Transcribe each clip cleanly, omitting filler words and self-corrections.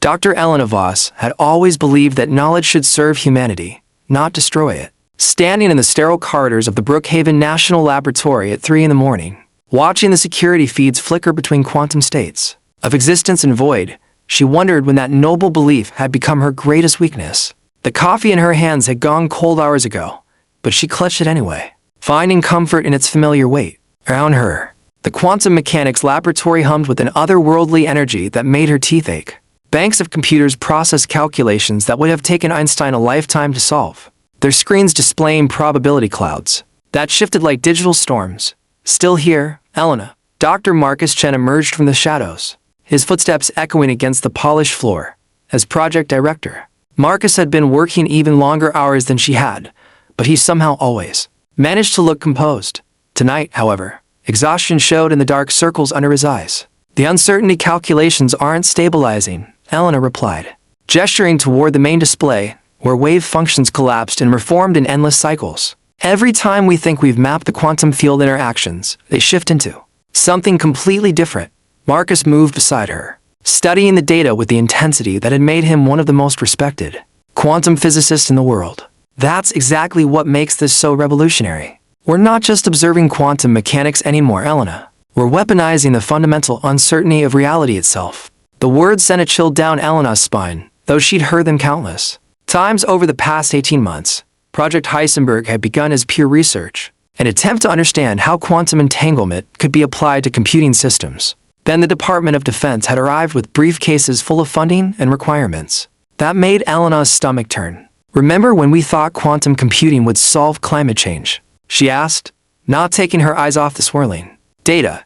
Dr. Elena Voss had always believed that knowledge should serve humanity, not destroy it. Standing in the sterile corridors of the Brookhaven National Laboratory at 3 in the morning, watching the security feeds flicker between quantum states of existence and void, she wondered when that noble belief had become her greatest weakness. The coffee in her hands had gone cold hours ago, but she clutched it anyway, finding comfort in its familiar weight. Around her, the quantum mechanics laboratory hummed with an otherworldly energy that made her teeth ache. Banks of computers processed calculations that would have taken Einstein a lifetime to solve, their screens displaying probability clouds that shifted like digital storms. Still here, Elena. Dr. Marcus Chen emerged from the shadows, his footsteps echoing against the polished floor. As project director, Marcus had been working even longer hours than she had, but he somehow always managed to look composed. Tonight, however, exhaustion showed in the dark circles under his eyes. The uncertainty calculations aren't stabilizing, Elena replied, gesturing toward the main display, where wave functions collapsed and reformed in endless cycles. Every time we think we've mapped the quantum field interactions, they shift into something completely different. Marcus moved beside her, studying the data with the intensity that had made him one of the most respected quantum physicists in the world. That's exactly what makes this so revolutionary. We're not just observing quantum mechanics anymore, Elena. We're weaponizing the fundamental uncertainty of reality itself. The words sent a chill down Elena's spine, though she'd heard them countless times over the past 18 months. Project Heisenberg had begun as pure research, an attempt to understand how quantum entanglement could be applied to computing systems. Then the Department of Defense had arrived with briefcases full of funding and requirements. That made Elena's stomach turn. Remember when we thought quantum computing would solve climate change? She asked, not taking her eyes off the swirling data.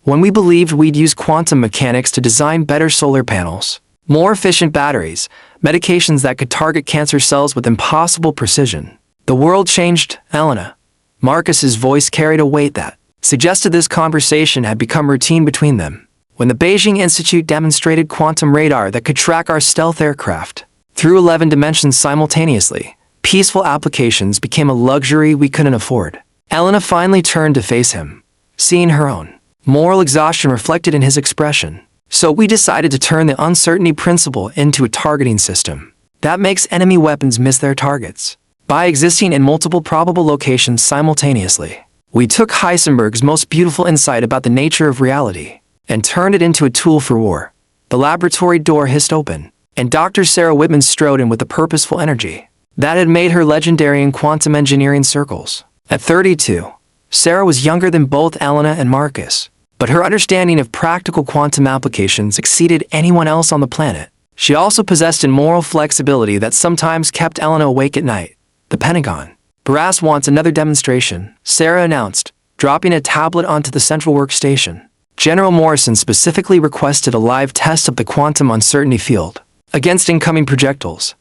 When we believed we'd use quantum mechanics to design better solar panels, more efficient batteries, medications that could target cancer cells with impossible precision. The world changed, Elena. Marcus's voice carried a weight that suggested this conversation had become routine between them. When the Beijing Institute demonstrated quantum radar that could track our stealth aircraft through 11 dimensions simultaneously, peaceful applications became a luxury we couldn't afford. Elena finally turned to face him, seeing her own moral exhaustion reflected in his expression. So we decided to turn the uncertainty principle into a targeting system that makes enemy weapons miss their targets. By existing in multiple probable locations simultaneously, we took Heisenberg's most beautiful insight about the nature of reality and turned it into a tool for war. The laboratory door hissed open, and Dr. Sarah Whitman strode in with a purposeful energy that had made her legendary in quantum engineering circles. At 32, Sarah was younger than both Elena and Marcus, but her understanding of practical quantum applications exceeded anyone else on the planet. She also possessed a moral flexibility that sometimes kept Elena awake at night. The Pentagon brass wants another demonstration, Sarah announced, dropping a tablet onto the central workstation. General Morrison specifically requested a live test of the quantum uncertainty field against incoming projectiles.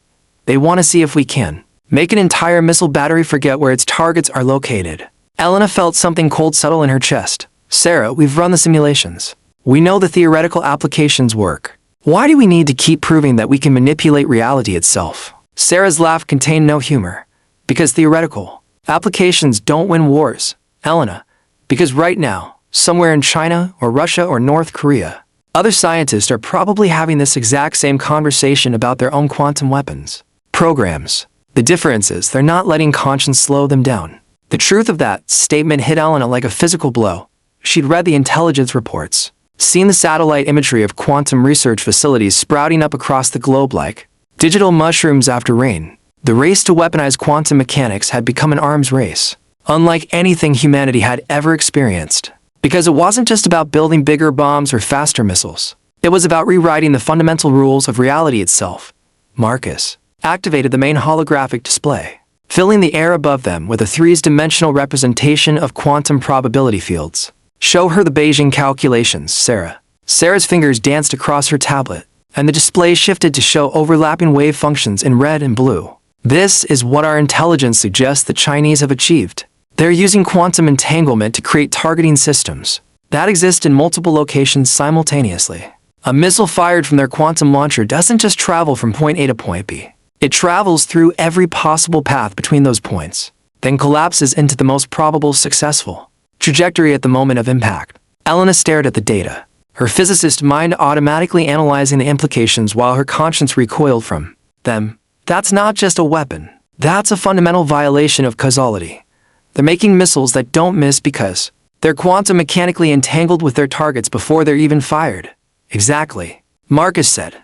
They want to see if we can make an entire missile battery forget where its targets are located. Elena felt something cold settle in her chest. Sarah, we've run the simulations. We know the theoretical applications work. Why do we need to keep proving that we can manipulate reality itself? Sarah's laugh contained no humor. Because theoretical applications don't win wars, Elena. Because right now, somewhere in China or Russia or North Korea, other scientists are probably having this exact same conversation about their own quantum weapons programs. The difference is they're not letting conscience slow them down. The truth of that statement hit Elena like a physical blow. She'd read the intelligence reports, seen the satellite imagery of quantum research facilities sprouting up across the globe like digital mushrooms after rain. The race to weaponize quantum mechanics had become an arms race, unlike anything humanity had ever experienced. Because it wasn't just about building bigger bombs or faster missiles. It was about rewriting the fundamental rules of reality itself. Marcus activated the main holographic display, filling the air above them with a three-dimensional representation of quantum probability fields. Show her the Beijing calculations, Sarah. Sarah's fingers danced across her tablet, and the display shifted to show overlapping wave functions in red and blue. This is what our intelligence suggests the Chinese have achieved. They're using quantum entanglement to create targeting systems that exist in multiple locations simultaneously. A missile fired from their quantum launcher doesn't just travel from point A to point B. It travels through every possible path between those points, then collapses into the most probable successful trajectory at the moment of impact. Elena stared at the data, her physicist mind automatically analyzing the implications while her conscience recoiled from them. That's not just a weapon. That's a fundamental violation of causality. They're making missiles that don't miss because they're quantum mechanically entangled with their targets before they're even fired. Exactly, Marcus said.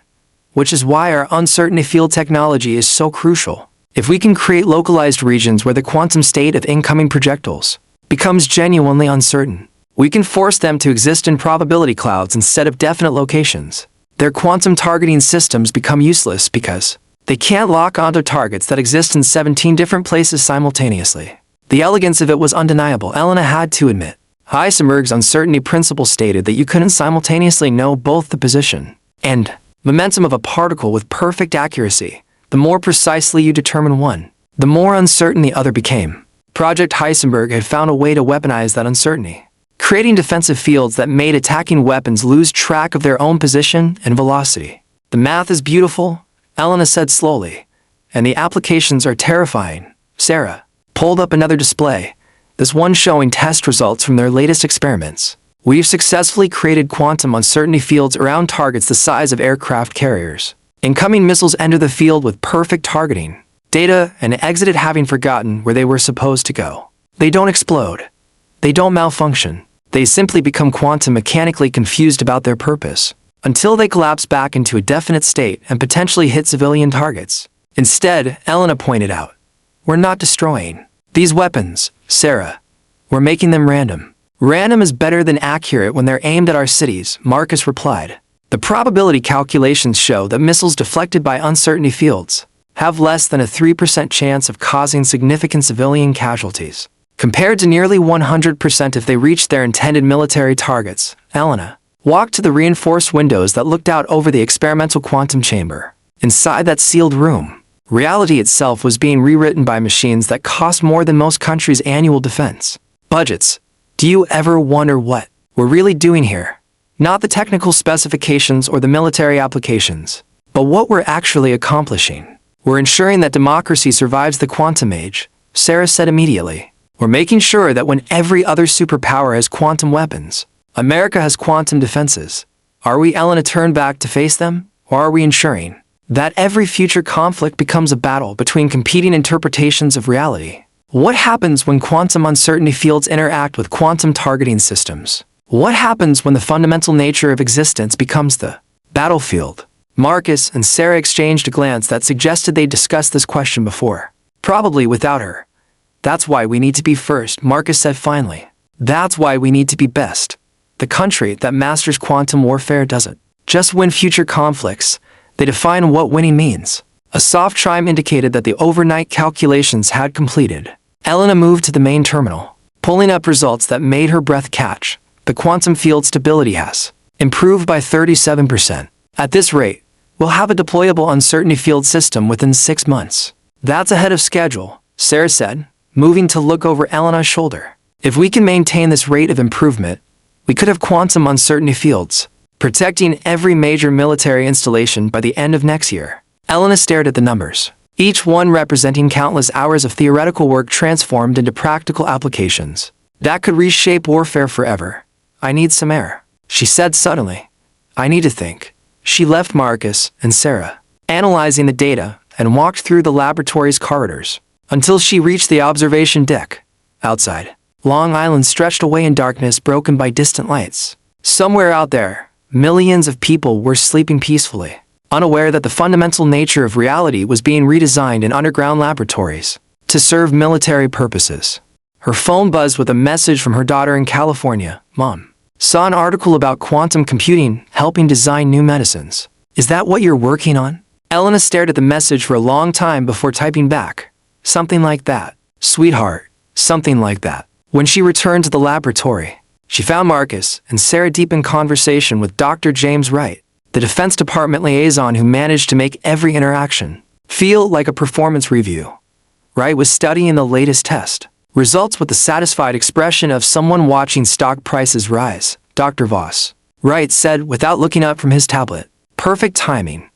Which is why our uncertainty field technology is so crucial. If we can create localized regions where the quantum state of incoming projectiles becomes genuinely uncertain, we can force them to exist in probability clouds instead of definite locations. Their quantum targeting systems become useless because they can't lock onto targets that exist in 17 different places simultaneously. The elegance of it was undeniable, Elena had to admit. Heisenberg's uncertainty principle stated that you couldn't simultaneously know both the position and momentum of a particle with perfect accuracy. The more precisely you determine one, the more uncertain the other became. Project Heisenberg had found a way to weaponize that uncertainty, creating defensive fields that made attacking weapons lose track of their own position and velocity. The math is beautiful, Elena said slowly, and the applications are terrifying. Sarah pulled up another display, this one showing test results from their latest experiments. We've successfully created quantum uncertainty fields around targets the size of aircraft carriers. Incoming missiles enter the field with perfect targeting data and exited having forgotten where they were supposed to go. They don't explode. They don't malfunction. They simply become quantum mechanically confused about their purpose, until they collapse back into a definite state and potentially hit civilian targets. Instead, Elena pointed out, we're not destroying these weapons, Sarah. We're making them random. Random is better than accurate when they're aimed at our cities, Marcus replied. The probability calculations show that missiles deflected by uncertainty fields have less than a 3% chance of causing significant civilian casualties, compared to nearly 100% if they reached their intended military targets. Elena walked to the reinforced windows that looked out over the experimental quantum chamber. Inside that sealed room, reality itself was being rewritten by machines that cost more than most countries' annual defense budgets. Do you ever wonder what we're really doing here? Not the technical specifications or the military applications, but what we're actually accomplishing. We're ensuring that democracy survives the quantum age, Sarah said immediately. We're making sure that when every other superpower has quantum weapons, America has quantum defenses. Are we, Elena, turned back to face them? Or are we ensuring that every future conflict becomes a battle between competing interpretations of reality? What happens when quantum uncertainty fields interact with quantum targeting systems? What happens when the fundamental nature of existence becomes the battlefield? Marcus and Sarah exchanged a glance that suggested they'd discussed this question before, probably without her. That's why we need to be first, Marcus said finally. That's why we need to be best. The country that masters quantum warfare doesn't just win future conflicts, they define what winning means. A soft chime indicated that the overnight calculations had completed. Elena moved to the main terminal, pulling up results that made her breath catch. The quantum field stability has improved by 37%. At this rate, we'll have a deployable uncertainty field system within 6 months. That's ahead of schedule, Sarah said, moving to look over Elena's shoulder. If we can maintain this rate of improvement, we could have quantum uncertainty fields, protecting every major military installation by the end of next year. Elena stared at the numbers, each one representing countless hours of theoretical work transformed into practical applications that could reshape warfare forever. I need some air, she said suddenly. I need to think. She left Marcus and Sarah analyzing the data and walked through the laboratory's corridors until she reached the observation deck. Outside, Long Island stretched away in darkness broken by distant lights. Somewhere out there, millions of people were sleeping peacefully, unaware that the fundamental nature of reality was being redesigned in underground laboratories to serve military purposes. Her phone buzzed with a message from her daughter in California. Mom, saw an article about quantum computing helping design new medicines. Is that what you're working on? Elena stared at the message for a long time before typing back. Something like that. Sweetheart, something like that. When she returned to the laboratory, she found Marcus and Sarah deep in conversation with Dr. James Wright, the Defense Department liaison who managed to make every interaction feel like a performance review. Wright was studying the latest test results with the satisfied expression of someone watching stock prices rise. Dr. Voss, Wright said without looking up from his tablet. Perfect timing.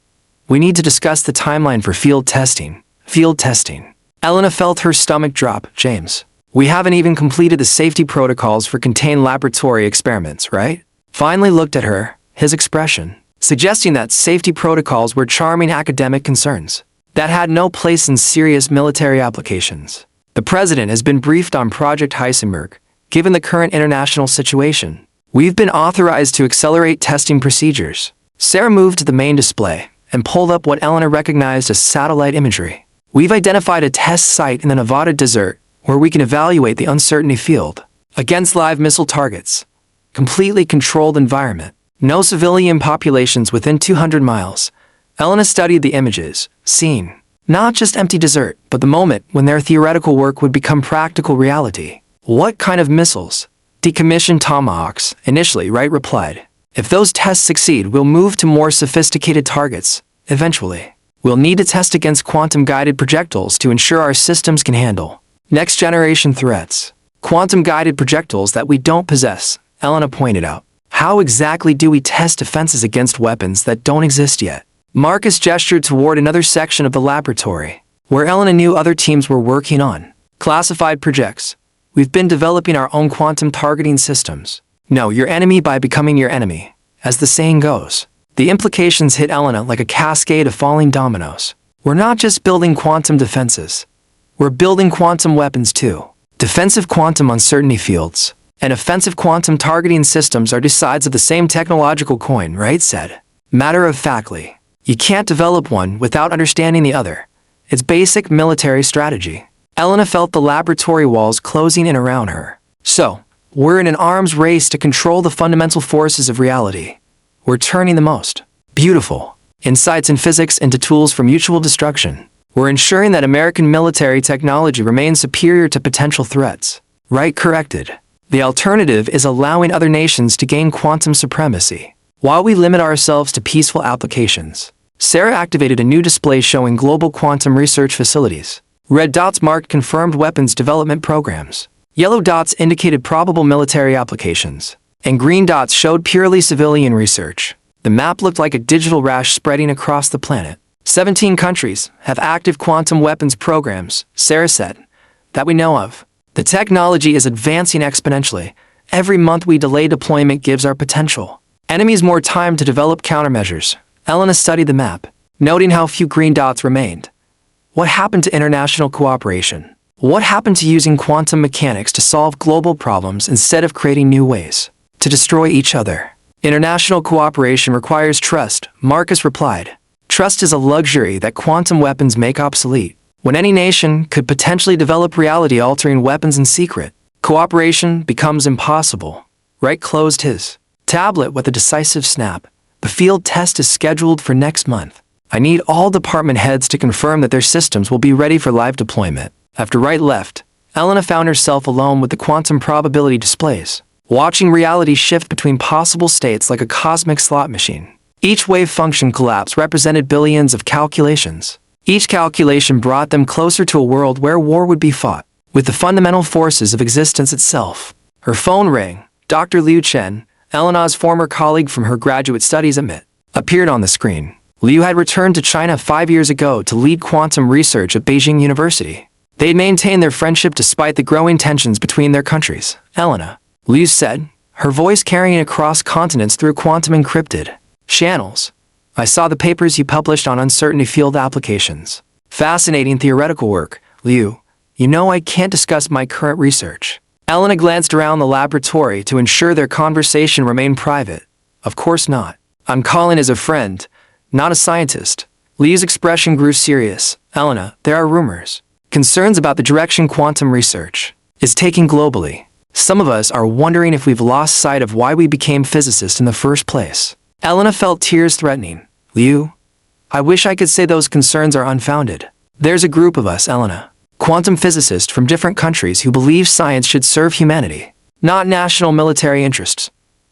We need to discuss the timeline for field testing. Field testing. Elena felt her stomach drop. James, we haven't even completed the safety protocols for contained laboratory experiments, right? finally looked at her, his expression suggesting that safety protocols were charming academic concerns that had no place in serious military applications. The president has been briefed on Project Heisenberg. Given the current international situation, we've been authorized to accelerate testing procedures. Sarah moved to the main display and pulled up what Elena recognized as satellite imagery. We've identified a test site in the Nevada desert where we can evaluate the uncertainty field against live missile targets. Completely controlled environment. No civilian populations within 200 miles. Elena studied the images, seeing not just empty desert, but the moment when their theoretical work would become practical reality. What kind of missiles? Decommissioned Tomahawks, initially, Wright replied. If those tests succeed, we'll move to more sophisticated targets. Eventually, we'll need to test against quantum-guided projectiles to ensure our systems can handle next-generation threats. Quantum-guided projectiles that we don't possess, Elena pointed out. How exactly do we test defenses against weapons that don't exist yet? Marcus gestured toward another section of the laboratory, where Elena knew other teams were working on classified projects. We've been developing our own quantum targeting systems. Know your enemy by becoming your enemy, as the saying goes. The implications hit Elena like a cascade of falling dominoes. We're not just building quantum defenses. We're building quantum weapons too. Defensive quantum uncertainty fields and offensive quantum targeting systems are two sides of the same technological coin, Wright said. Matter-of-factly, you can't develop one without understanding the other. It's basic military strategy. Elena felt the laboratory walls closing in around her. So, we're in an arms race to control the fundamental forces of reality. We're turning the most beautiful insights in physics into tools for mutual destruction. We're ensuring that American military technology remains superior to potential threats. Wright corrected. The alternative is allowing other nations to gain quantum supremacy, while we limit ourselves to peaceful applications. Sarah activated a new display showing global quantum research facilities. Red dots marked confirmed weapons development programs. Yellow dots indicated probable military applications. And green dots showed purely civilian research. The map looked like a digital rash spreading across the planet. 17 countries have active quantum weapons programs, Sarah said, that we know of. The technology is advancing exponentially. Every month we delay deployment gives our potential enemies more time to develop countermeasures. Elena studied the map, noting how few green dots remained. What happened to international cooperation? What happened to using quantum mechanics to solve global problems instead of creating new ways to destroy each other? International cooperation requires trust, Marcus replied. Trust is a luxury that quantum weapons make obsolete. When any nation could potentially develop reality-altering weapons in secret, cooperation becomes impossible. Wright closed his tablet with a decisive snap. The field test is scheduled for next month. I need all department heads to confirm that their systems will be ready for live deployment. After Wright left, Elena found herself alone with the quantum probability displays, watching reality shift between possible states like a cosmic slot machine. Each wave function collapse represented billions of calculations. Each calculation brought them closer to a world where war would be fought with the fundamental forces of existence itself. Her phone rang. Dr. Liu Chen, Elena's former colleague from her graduate studies at MIT, appeared on the screen. Liu had returned to China 5 years ago to lead quantum research at Beijing University. They'd maintained their friendship despite the growing tensions between their countries. Elena, Liu said, her voice carrying across continents through quantum encrypted channels. I saw the papers you published on uncertainty field applications. Fascinating theoretical work, Liu. You know I can't discuss my current research. Elena glanced around the laboratory to ensure their conversation remained private. Of course not. I'm calling as a friend, not a scientist. Liu's expression grew serious. Elena, there are rumors. Concerns about the direction quantum research is taking globally. Some of us are wondering if we've lost sight of why we became physicists in the first place. Elena felt tears threatening. Liu, I wish I could say those concerns are unfounded. There's a group of us, Elena, quantum physicists from different countries who believe science should serve humanity, not national military interests.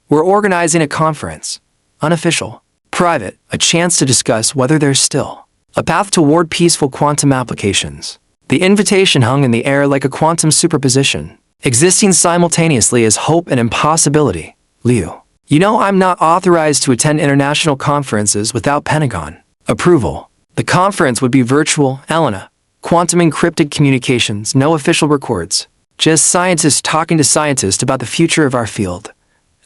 We're organizing a conference, unofficial, private, a chance to discuss whether there's still a path toward peaceful quantum applications. The invitation hung in the air like a quantum superposition, existing simultaneously as hope and impossibility. Liu, you know I'm not authorized to attend international conferences without Pentagon approval. The conference would be virtual, Elena. Quantum encrypted communications, no official records. Just scientists talking to scientists about the future of our field.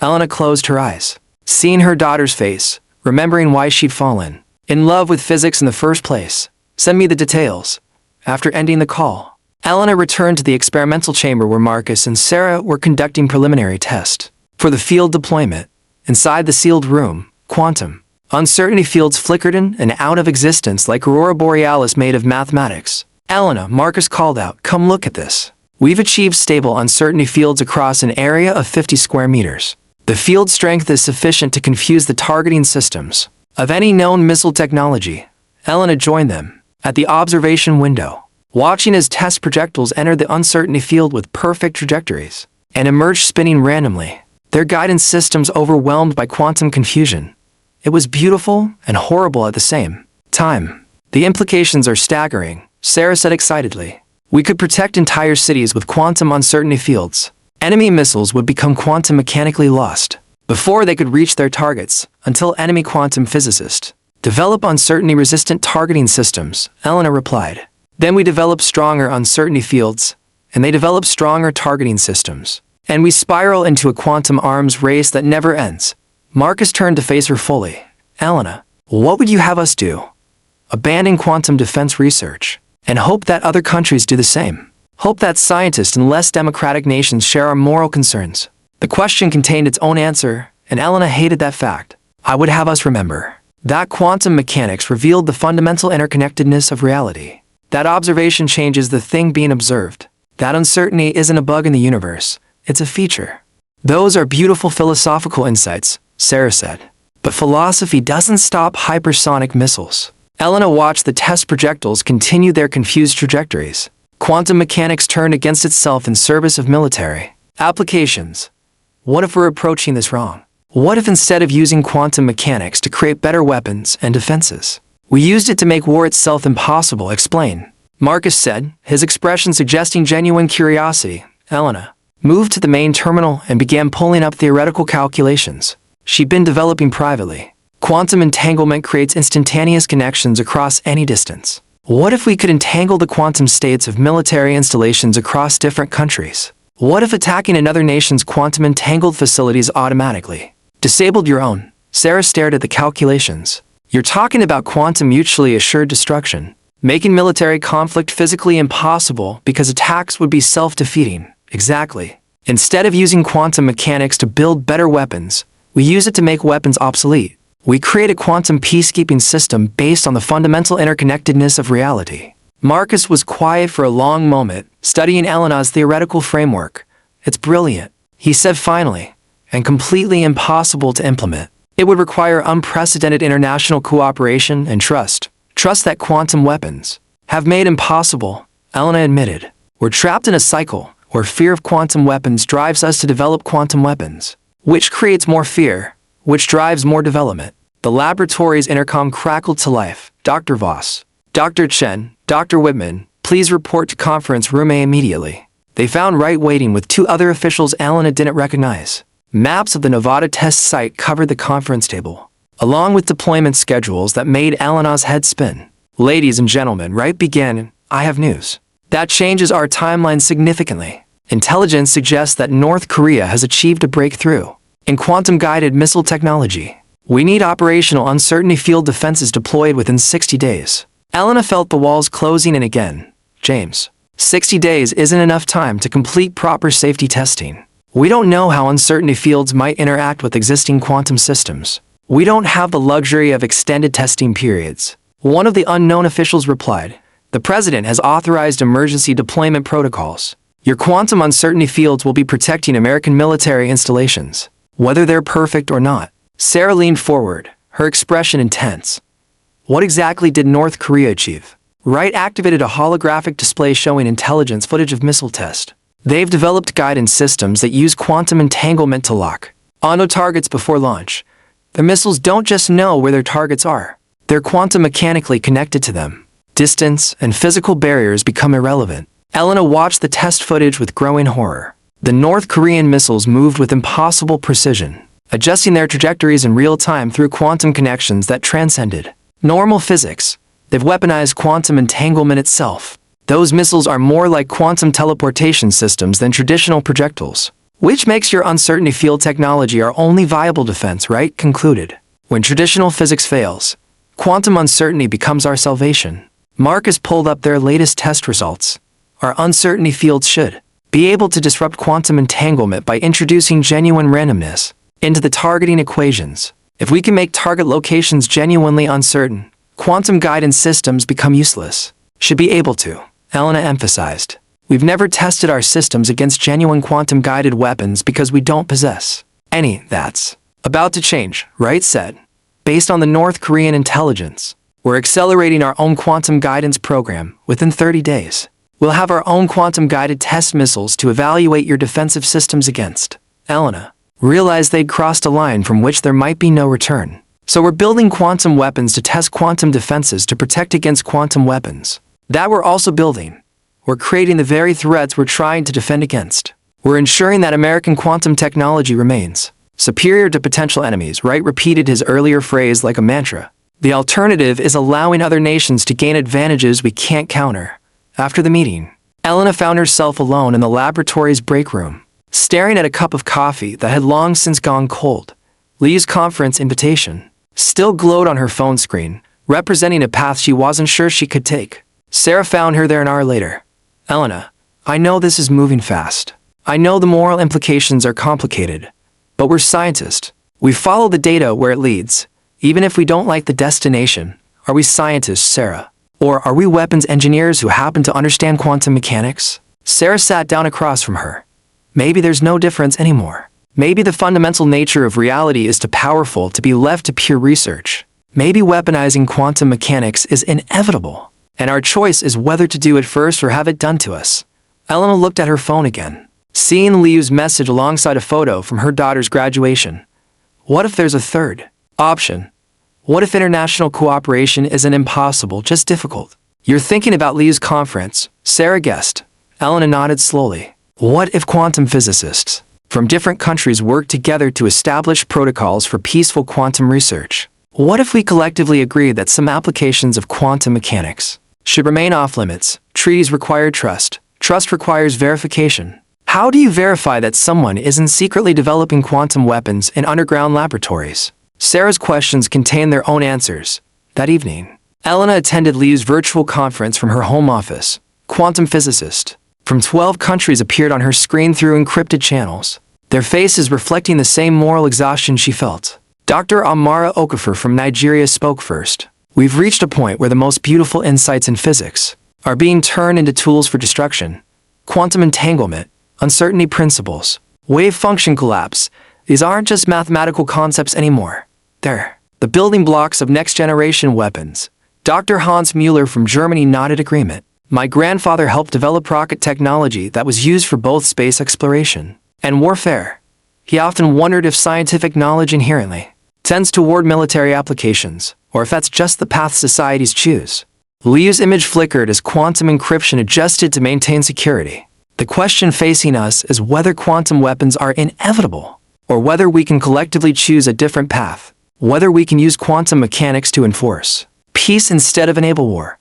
Elena closed her eyes. Seeing her daughter's face, remembering why she'd fallen in love with physics in the first place. Send me the details. After ending the call, Elena returned to the experimental chamber where Marcus and Sarah were conducting preliminary tests for the field deployment. Inside the sealed room, quantum uncertainty fields flickered in and out of existence like aurora borealis made of mathematics. Elena, Marcus called out, come look at this. We've achieved stable uncertainty fields across an area of 50 square meters. The field strength is sufficient to confuse the targeting systems of any known missile technology. Elena joined them at the observation window, watching as test projectiles entered the uncertainty field with perfect trajectories and emerged spinning randomly, their guidance systems overwhelmed by quantum confusion. It was beautiful and horrible at the same time. The implications are staggering, Sarah said excitedly. We could protect entire cities with quantum uncertainty fields. Enemy missiles would become quantum mechanically lost before they could reach their targets, until enemy quantum physicists develop uncertainty-resistant targeting systems, Elena replied. Then we develop stronger uncertainty fields, and they develop stronger targeting systems. And we spiral into a quantum arms race that never ends. Marcus turned to face her fully. Elena, what would you have us do? Abandon quantum defense research, and hope that other countries do the same. Hope that scientists in less democratic nations share our moral concerns. The question contained its own answer, and Elena hated that fact. I would have us remember that quantum mechanics revealed the fundamental interconnectedness of reality. That observation changes the thing being observed. That uncertainty isn't a bug in the universe, it's a feature. Those are beautiful philosophical insights, Sarah said. But philosophy doesn't stop hypersonic missiles. Elena watched the test projectiles continue their confused trajectories. Quantum mechanics turned against itself in service of military applications. What if we're approaching this wrong? What if instead of using quantum mechanics to create better weapons and defenses, we used it to make war itself impossible? Explain. Marcus said, his expression suggesting genuine curiosity. Elena moved to the main terminal and began pulling up theoretical calculations she'd been developing privately. Quantum entanglement creates instantaneous connections across any distance. What if we could entangle the quantum states of military installations across different countries? What if attacking another nation's quantum entangled facilities automatically disabled your own? Sarah stared at the calculations. You're talking about quantum mutually assured destruction, making military conflict physically impossible because attacks would be self-defeating. Exactly. Instead of using quantum mechanics to build better weapons, we use it to make weapons obsolete. We create a quantum peacekeeping system based on the fundamental interconnectedness of reality. Marcus was quiet for a long moment, studying Elena's theoretical framework. It's brilliant, he said finally, and completely impossible to implement. It would require unprecedented international cooperation and trust. Trust that quantum weapons have made impossible, Elena admitted. We're trapped in a cycle where fear of quantum weapons drives us to develop quantum weapons, which creates more fear, which drives more development. The laboratory's intercom crackled to life. Dr. Voss, Dr. Chen, Dr. Whitman, please report to conference room A immediately. They found Wright waiting with two other officials Elena didn't recognize. Maps of the Nevada test site covered the conference table, along with deployment schedules that made Elena's head spin. Ladies and gentlemen, Wright began, I have news that changes our timeline significantly. Intelligence suggests that North Korea has achieved a breakthrough in quantum-guided missile technology. We need operational uncertainty field defenses deployed within 60 days. Elena felt the walls closing in again. James, 60 days isn't enough time to complete proper safety testing. We don't know how uncertainty fields might interact with existing quantum systems. We don't have the luxury of extended testing periods. One of the unknown officials replied, the president has authorized emergency deployment protocols. Your quantum uncertainty fields will be protecting American military installations, whether they're perfect or not. Sarah leaned forward, her expression intense. What exactly did North Korea achieve? Wright activated a holographic display showing intelligence footage of missile test. They've developed guidance systems that use quantum entanglement to lock onto targets before launch. Their missiles don't just know where their targets are. They're quantum mechanically connected to them. Distance and physical barriers become irrelevant. Elena watched the test footage with growing horror. The North Korean missiles moved with impossible precision, adjusting their trajectories in real time through quantum connections that transcended normal physics. They've weaponized quantum entanglement itself. Those missiles are more like quantum teleportation systems than traditional projectiles. Which makes your uncertainty field technology our only viable defense, right? Concluded. When traditional physics fails, quantum uncertainty becomes our salvation. Marcus pulled up their latest test results. Our uncertainty fields should be able to disrupt quantum entanglement by introducing genuine randomness into the targeting equations. If we can make target locations genuinely uncertain, quantum guidance systems become useless. Should be able to, Elena emphasized. We've never tested our systems against genuine quantum-guided weapons because we don't possess any. That's about to change, Wright said. Based on the North Korean intelligence, we're accelerating our own quantum guidance program. Within 30 days, we'll have our own quantum-guided test missiles to evaluate your defensive systems against. Elena realized they'd crossed a line from which there might be no return. So we're building quantum weapons to test quantum defenses to protect against quantum weapons. That we're also building. We're creating the very threats we're trying to defend against. We're ensuring that American quantum technology remains superior to potential enemies. Wright repeated his earlier phrase like a mantra. The alternative is allowing other nations to gain advantages we can't counter. After the meeting, Elena found herself alone in the laboratory's break room, staring at a cup of coffee that had long since gone cold. Lee's conference invitation still glowed on her phone screen, representing a path she wasn't sure she could take. Sarah found her there an hour later. Elena, I know this is moving fast. I know the moral implications are complicated. But we're scientists. We follow the data where it leads. Even if we don't like the destination, are we scientists, Sarah? Or are we weapons engineers who happen to understand quantum mechanics? Sarah sat down across from her. Maybe there's no difference anymore. Maybe the fundamental nature of reality is too powerful to be left to pure research. Maybe weaponizing quantum mechanics is inevitable, and our choice is whether to do it first or have it done to us. Elena looked at her phone again, seeing Liu's message alongside a photo from her daughter's graduation. What if there's a third option? What if international cooperation isn't impossible, just difficult? You're thinking about Liu's conference, Sarah guessed. Elena nodded slowly. What if quantum physicists from different countries work together to establish protocols for peaceful quantum research? What if we collectively agree that some applications of quantum mechanics should remain off limits? Treaties require trust. Trust requires verification. How do you verify that someone isn't secretly developing quantum weapons in underground laboratories? Sarah's questions contained their own answers. That evening, Elena attended Liu's virtual conference from her home office. Quantum physicists from 12 countries appeared on her screen through encrypted channels, their faces reflecting the same moral exhaustion she felt. Dr. Amara Okafor from Nigeria spoke first. We've reached a point where the most beautiful insights in physics are being turned into tools for destruction. Quantum entanglement, uncertainty principles, wave function collapse, these aren't just mathematical concepts anymore. They're the building blocks of next-generation weapons. Dr. Hans Müller from Germany nodded agreement. My grandfather helped develop rocket technology that was used for both space exploration and warfare. He often wondered if scientific knowledge inherently tends toward military applications, or if that's just the path societies choose. Liu's image flickered as quantum encryption adjusted to maintain security. The question facing us is whether quantum weapons are inevitable, or whether we can collectively choose a different path, whether we can use quantum mechanics to enforce peace instead of enable war.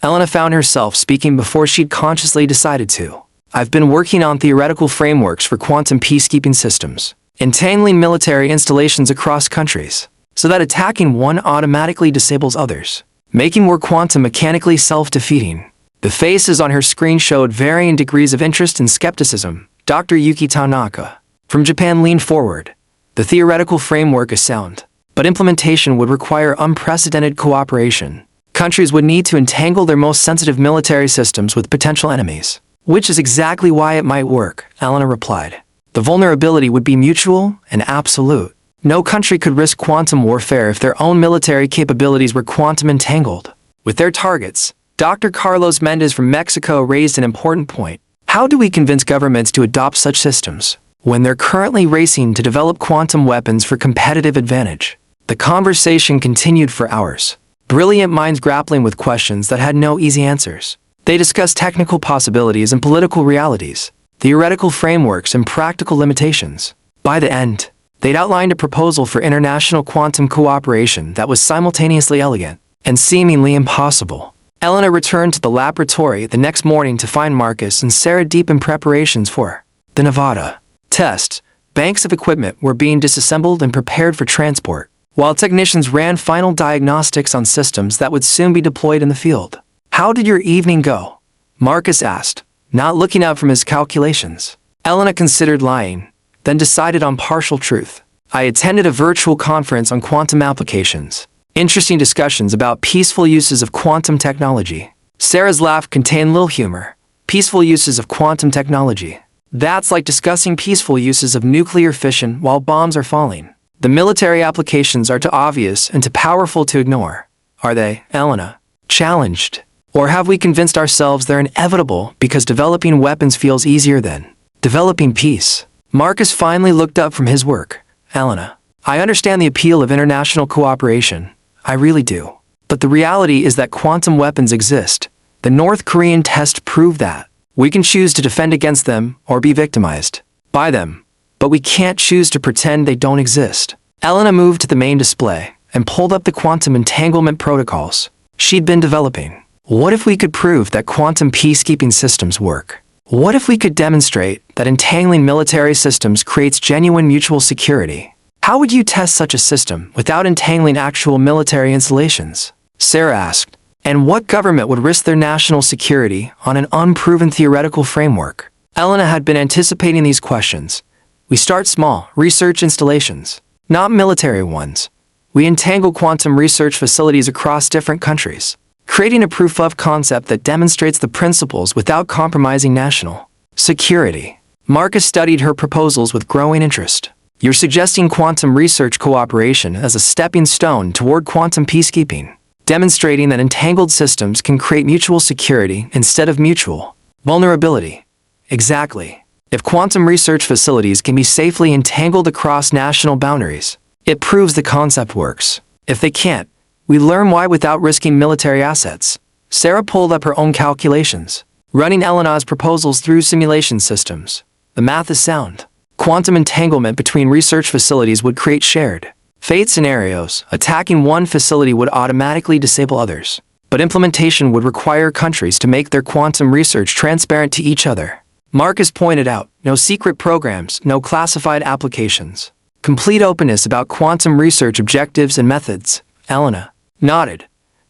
Elena found herself speaking before she'd consciously decided to. I've been working on theoretical frameworks for quantum peacekeeping systems, entangling military installations across countries, so that attacking one automatically disables others, making war quantum mechanically self-defeating. The faces on her screen showed varying degrees of interest and skepticism. Dr. Yuki Tanaka from Japan leaned forward. The theoretical framework is sound, but implementation would require unprecedented cooperation. Countries would need to entangle their most sensitive military systems with potential enemies, which is exactly why it might work, Elena replied. The vulnerability would be mutual and absolute. No country could risk quantum warfare if their own military capabilities were quantum entangled with their targets. Dr. Carlos Mendez from Mexico raised an important point. How do we convince governments to adopt such systems when they're currently racing to develop quantum weapons for competitive advantage? The conversation continued for hours. Brilliant minds grappling with questions that had no easy answers. They discussed technical possibilities and political realities, theoretical frameworks and practical limitations. By the end, they'd outlined a proposal for international quantum cooperation that was simultaneously elegant and seemingly impossible. Elena returned to the laboratory the next morning to find Marcus and Sarah deep in preparations for the Nevada Tests, banks of equipment were being disassembled and prepared for transport, while technicians ran final diagnostics on systems that would soon be deployed in the field. "How did your evening go?" Marcus asked, not looking up from his calculations. Elena considered lying, then decided on partial truth. "I attended a virtual conference on quantum applications. Interesting discussions about peaceful uses of quantum technology." Sarah's laugh contained little humor. Peaceful uses of quantum technology. That's like discussing peaceful uses of nuclear fission while bombs are falling. The military applications are too obvious and too powerful to ignore. Are they, Elena? Challenged. Or have we convinced ourselves they're inevitable because developing weapons feels easier than developing peace? Marcus finally looked up from his work. "Elena, I understand the appeal of international cooperation. I really do. But the reality is that quantum weapons exist. The North Korean test proved that. We can choose to defend against them or be victimized by them, but we can't choose to pretend they don't exist." Elena moved to the main display and pulled up the quantum entanglement protocols she'd been developing. What if we could prove that quantum peacekeeping systems work? What if we could demonstrate that entangling military systems creates genuine mutual security? How would you test such a system without entangling actual military installations? Sarah asked. And what government would risk their national security on an unproven theoretical framework? Elena had been anticipating these questions. We start small, research installations, not military ones. We entangle quantum research facilities across different countries, creating a proof of concept that demonstrates the principles without compromising national security. Marcus studied her proposals with growing interest. You're suggesting quantum research cooperation as a stepping stone toward quantum peacekeeping, demonstrating that entangled systems can create mutual security instead of mutual vulnerability. Exactly. If quantum research facilities can be safely entangled across national boundaries, it proves the concept works. If they can't, we learn why without risking military assets. Sarah pulled up her own calculations, running Elena's proposals through simulation systems. The math is sound. Quantum entanglement between research facilities would create shared fate scenarios. Attacking one facility would automatically disable others, but implementation would require countries to make their quantum research transparent to each other. Marcus pointed out, no secret programs, no classified applications. Complete openness about quantum research objectives and methods. Elena nodded,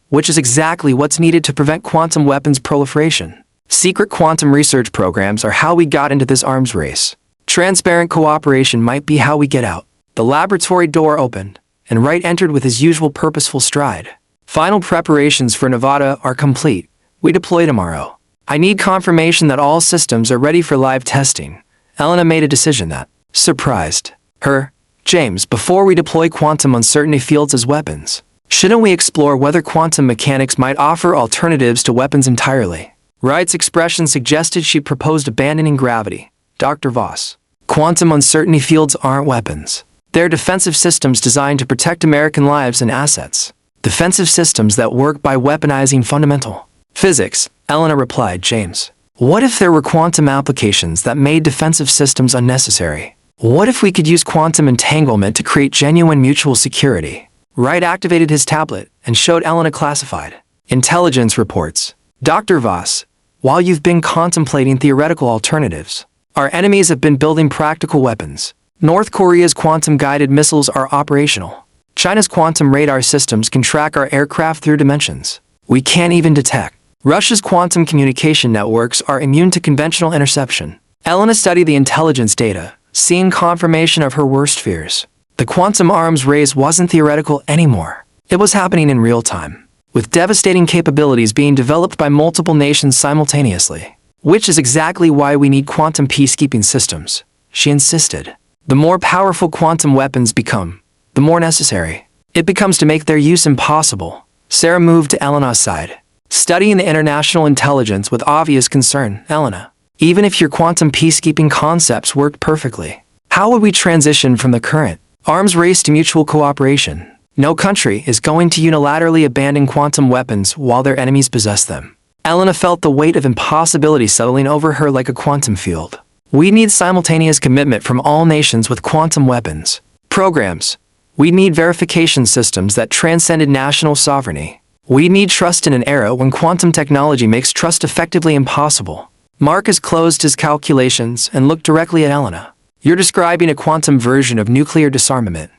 which is exactly what's needed to prevent quantum weapons proliferation. Secret quantum research programs are how we got into this arms race. Transparent cooperation might be how we get out. The laboratory door opened, and Wright entered with his usual purposeful stride. Final preparations for Nevada are complete. We deploy tomorrow. I need confirmation that all systems are ready for live testing. Elena made a decision that surprised her. James, before we deploy quantum uncertainty fields as weapons, shouldn't we explore whether quantum mechanics might offer alternatives to weapons entirely? Wright's expression suggested she proposed abandoning gravity. Dr. Voss, quantum uncertainty fields aren't weapons. They're defensive systems designed to protect American lives and assets. Defensive systems that work by weaponizing fundamental physics. Elena replied, James, what if there were quantum applications that made defensive systems unnecessary? What if we could use quantum entanglement to create genuine mutual security? Wright activated his tablet and showed Elena classified intelligence reports. Dr. Voss, while you've been contemplating theoretical alternatives, our enemies have been building practical weapons. North Korea's quantum-guided missiles are operational. China's quantum radar systems can track our aircraft through dimensions we can't even detect. Russia's quantum communication networks are immune to conventional interception. Elena studied the intelligence data, seeing confirmation of her worst fears. The quantum arms race wasn't theoretical anymore. It was happening in real time, with devastating capabilities being developed by multiple nations simultaneously. Which is exactly why we need quantum peacekeeping systems, she insisted. The more powerful quantum weapons become, the more necessary it becomes to make their use impossible. Sarah moved to Elena's side, studying the international intelligence with obvious concern. Elena, even if your quantum peacekeeping concepts worked perfectly, how would we transition from the current arms race to mutual cooperation? No country is going to unilaterally abandon quantum weapons while their enemies possess them. Elena felt the weight of impossibility settling over her like a quantum field. We need simultaneous commitment from all nations with quantum weapons programs. We need verification systems that transcended national sovereignty. We need trust in an era when quantum technology makes trust effectively impossible. Marcus closed his calculations and looked directly at Elena. You're describing a quantum version of nuclear disarmament.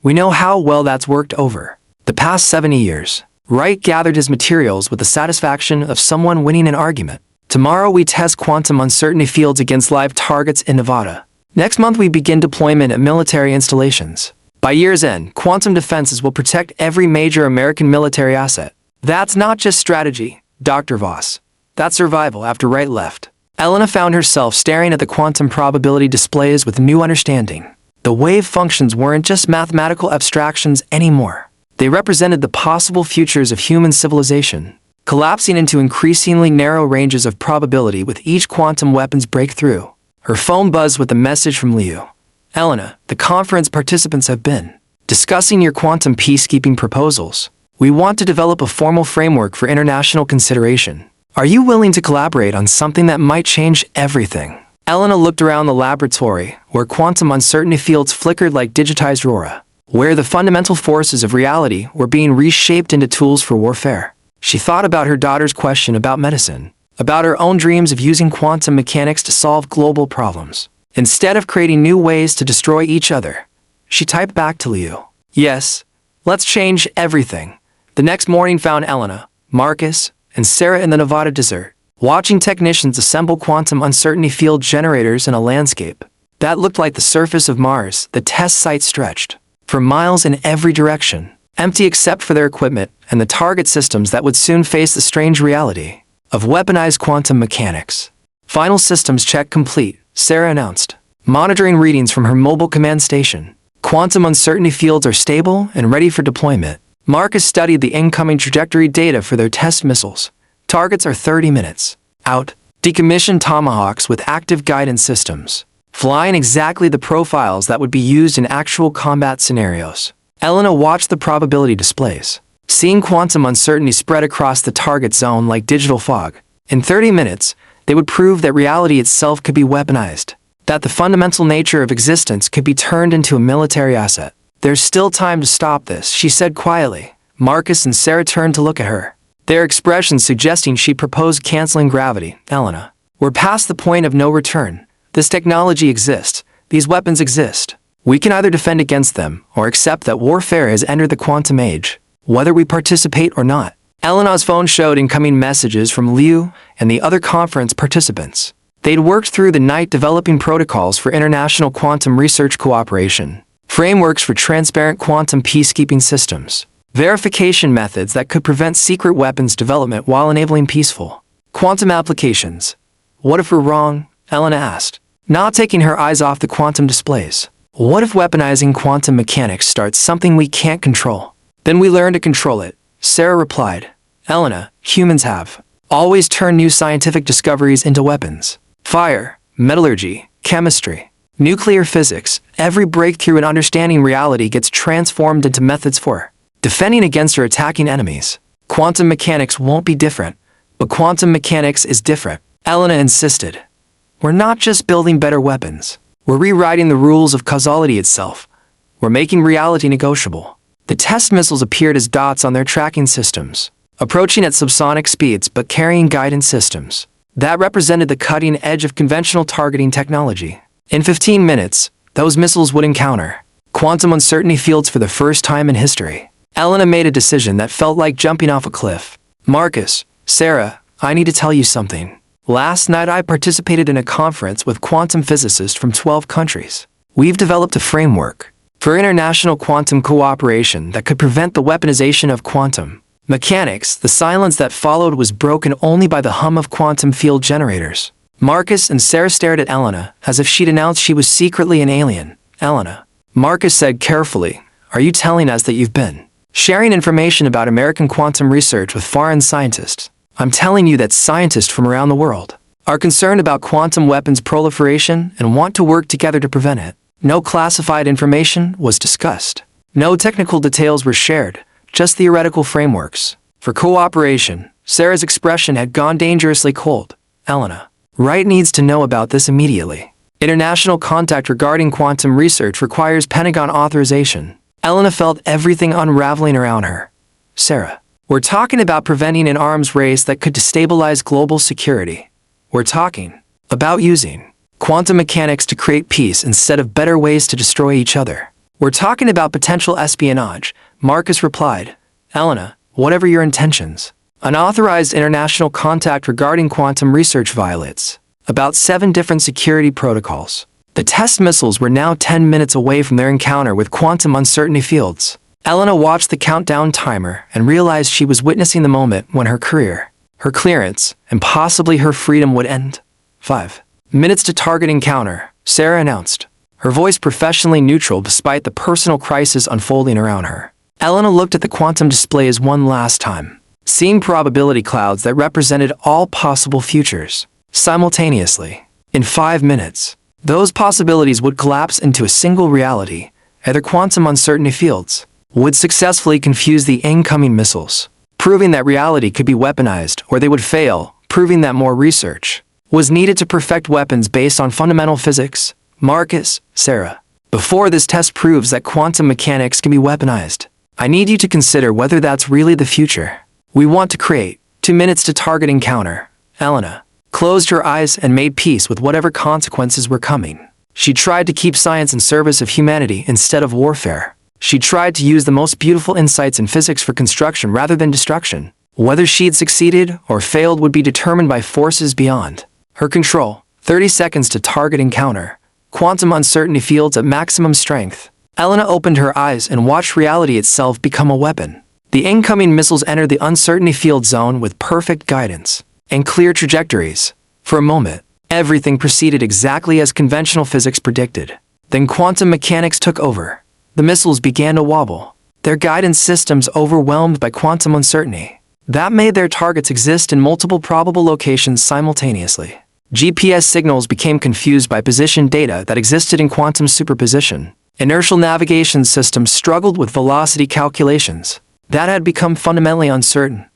We know how well that's worked over the past 70 years. Wright gathered his materials with the satisfaction of someone winning an argument. Tomorrow we test quantum uncertainty fields against live targets in Nevada. Next month we begin deployment at military installations. By year's end, quantum defenses will protect every major American military asset. That's not just strategy, Dr. Voss. That's survival after Wright left. Elena found herself staring at the quantum probability displays with new understanding. The wave functions weren't just mathematical abstractions anymore. They represented the possible futures of human civilization, collapsing into increasingly narrow ranges of probability with each quantum weapons breakthrough. Her phone buzzed with a message from Liu. Elena, the conference participants have been discussing your quantum peacekeeping proposals. We want to develop a formal framework for international consideration. Are you willing to collaborate on something that might change everything? Elena looked around the laboratory, where quantum uncertainty fields flickered like digitized aurora, where the fundamental forces of reality were being reshaped into tools for warfare. She thought about her daughter's question about medicine, about her own dreams of using quantum mechanics to solve global problems. Instead of creating new ways to destroy each other, she typed back to Liu. Yes, let's change everything. The next morning found Elena, Marcus, and Sarah in the Nevada desert, watching technicians assemble quantum uncertainty field generators in a landscape that looked like the surface of Mars. The test site stretched for miles in every direction, empty except for their equipment and the target systems that would soon face the strange reality of weaponized quantum mechanics. Final systems check complete, Sarah announced, monitoring readings from her mobile command station. Quantum uncertainty fields are stable and ready for deployment. Marcus studied the incoming trajectory data for their test missiles. Targets are 30 minutes out. Decommissioned Tomahawks with active guidance systems, flying exactly the profiles that would be used in actual combat scenarios. Elena watched the probability displays, seeing quantum uncertainty spread across the target zone like digital fog. In 30 minutes, they would prove that reality itself could be weaponized, that the fundamental nature of existence could be turned into a military asset. There's still time to stop this, she said quietly. Marcus and Sarah turned to look at her, their expressions suggesting she proposed canceling gravity. Elena, we're past the point of no return. This technology exists. These weapons exist. We can either defend against them or accept that warfare has entered the quantum age, whether we participate or not. Elena's phone showed incoming messages from Liu and the other conference participants. They'd worked through the night developing protocols for international quantum research cooperation, frameworks for transparent quantum peacekeeping systems, verification methods that could prevent secret weapons development while enabling peaceful quantum applications. What if we're wrong? Elena asked, not taking her eyes off the quantum displays. What if weaponizing quantum mechanics starts something we can't control? Then we learn to control it, Sarah replied. Elena, humans have always turned new scientific discoveries into weapons. Fire, metallurgy, chemistry, nuclear physics, every breakthrough in understanding reality gets transformed into methods for defending against or attacking enemies. Quantum mechanics won't be different, but quantum mechanics is different, Elena insisted. We're not just building better weapons. We're rewriting the rules of causality itself. We're making reality negotiable. The test missiles appeared as dots on their tracking systems, approaching at subsonic speeds but carrying guidance systems. That represented the cutting edge of conventional targeting technology. In 15 minutes, those missiles would encounter quantum uncertainty fields for the first time in history. Elena made a decision that felt like jumping off a cliff. Marcus, Sarah, I need to tell you something. Last night I participated in a conference with quantum physicists from 12 countries. We've developed a framework for international quantum cooperation that could prevent the weaponization of quantum mechanics. The silence that followed was broken only by the hum of quantum field generators. Marcus and Sarah stared at Elena as if she'd announced she was secretly an alien. Elena, Marcus said carefully, are you telling us that you've been sharing information about American quantum research with foreign scientists? I'm telling you that scientists from around the world are concerned about quantum weapons proliferation and want to work together to prevent it. No classified information was discussed. No technical details were shared, just theoretical frameworks for cooperation. Sarah's expression had gone dangerously cold. Elena, Wright needs to know about this immediately. International contact regarding quantum research requires Pentagon authorization. Elena felt everything unraveling around her. Sarah, we're talking about preventing an arms race that could destabilize global security. We're talking about using Quantum mechanics to create peace instead of better ways to destroy each other. We're talking about potential espionage, Marcus replied. Elena, whatever your intentions. Unauthorized international contact regarding quantum research violates about 7 different security protocols. The test missiles were now 10 minutes away from their encounter with quantum uncertainty fields. Elena watched the countdown timer and realized she was witnessing the moment when her career, her clearance, and possibly her freedom would end. 5 minutes to target encounter, Sarah announced, her voice professionally neutral despite the personal crisis unfolding around her. Elena looked at the quantum displays one last time, seeing probability clouds that represented all possible futures. Simultaneously, in 5 minutes, those possibilities would collapse into a single reality, either quantum uncertainty fields would successfully confuse the incoming missiles, proving that reality could be weaponized, or they would fail, proving that more research was needed to perfect weapons based on fundamental physics. Marcus, Sarah, before this test proves that quantum mechanics can be weaponized, I need you to consider whether that's really the future we want to create. 2 minutes to target encounter. Elena closed her eyes and made peace with whatever consequences were coming. She tried to keep science in service of humanity instead of warfare. She tried to use the most beautiful insights in physics for construction rather than destruction. Whether she'd succeeded or failed would be determined by forces beyond her control. 30 seconds to target encounter. Quantum uncertainty fields at maximum strength. Elena opened her eyes and watched reality itself become a weapon. The incoming missiles entered the uncertainty field zone with perfect guidance and clear trajectories. For a moment, everything proceeded exactly as conventional physics predicted. Then quantum mechanics took over. The missiles began to wobble, their guidance systems overwhelmed by quantum uncertainty. That made their targets exist in multiple probable locations simultaneously. GPS signals became confused by position data that existed in quantum superposition. Inertial navigation systems struggled with velocity calculations that had become fundamentally uncertain.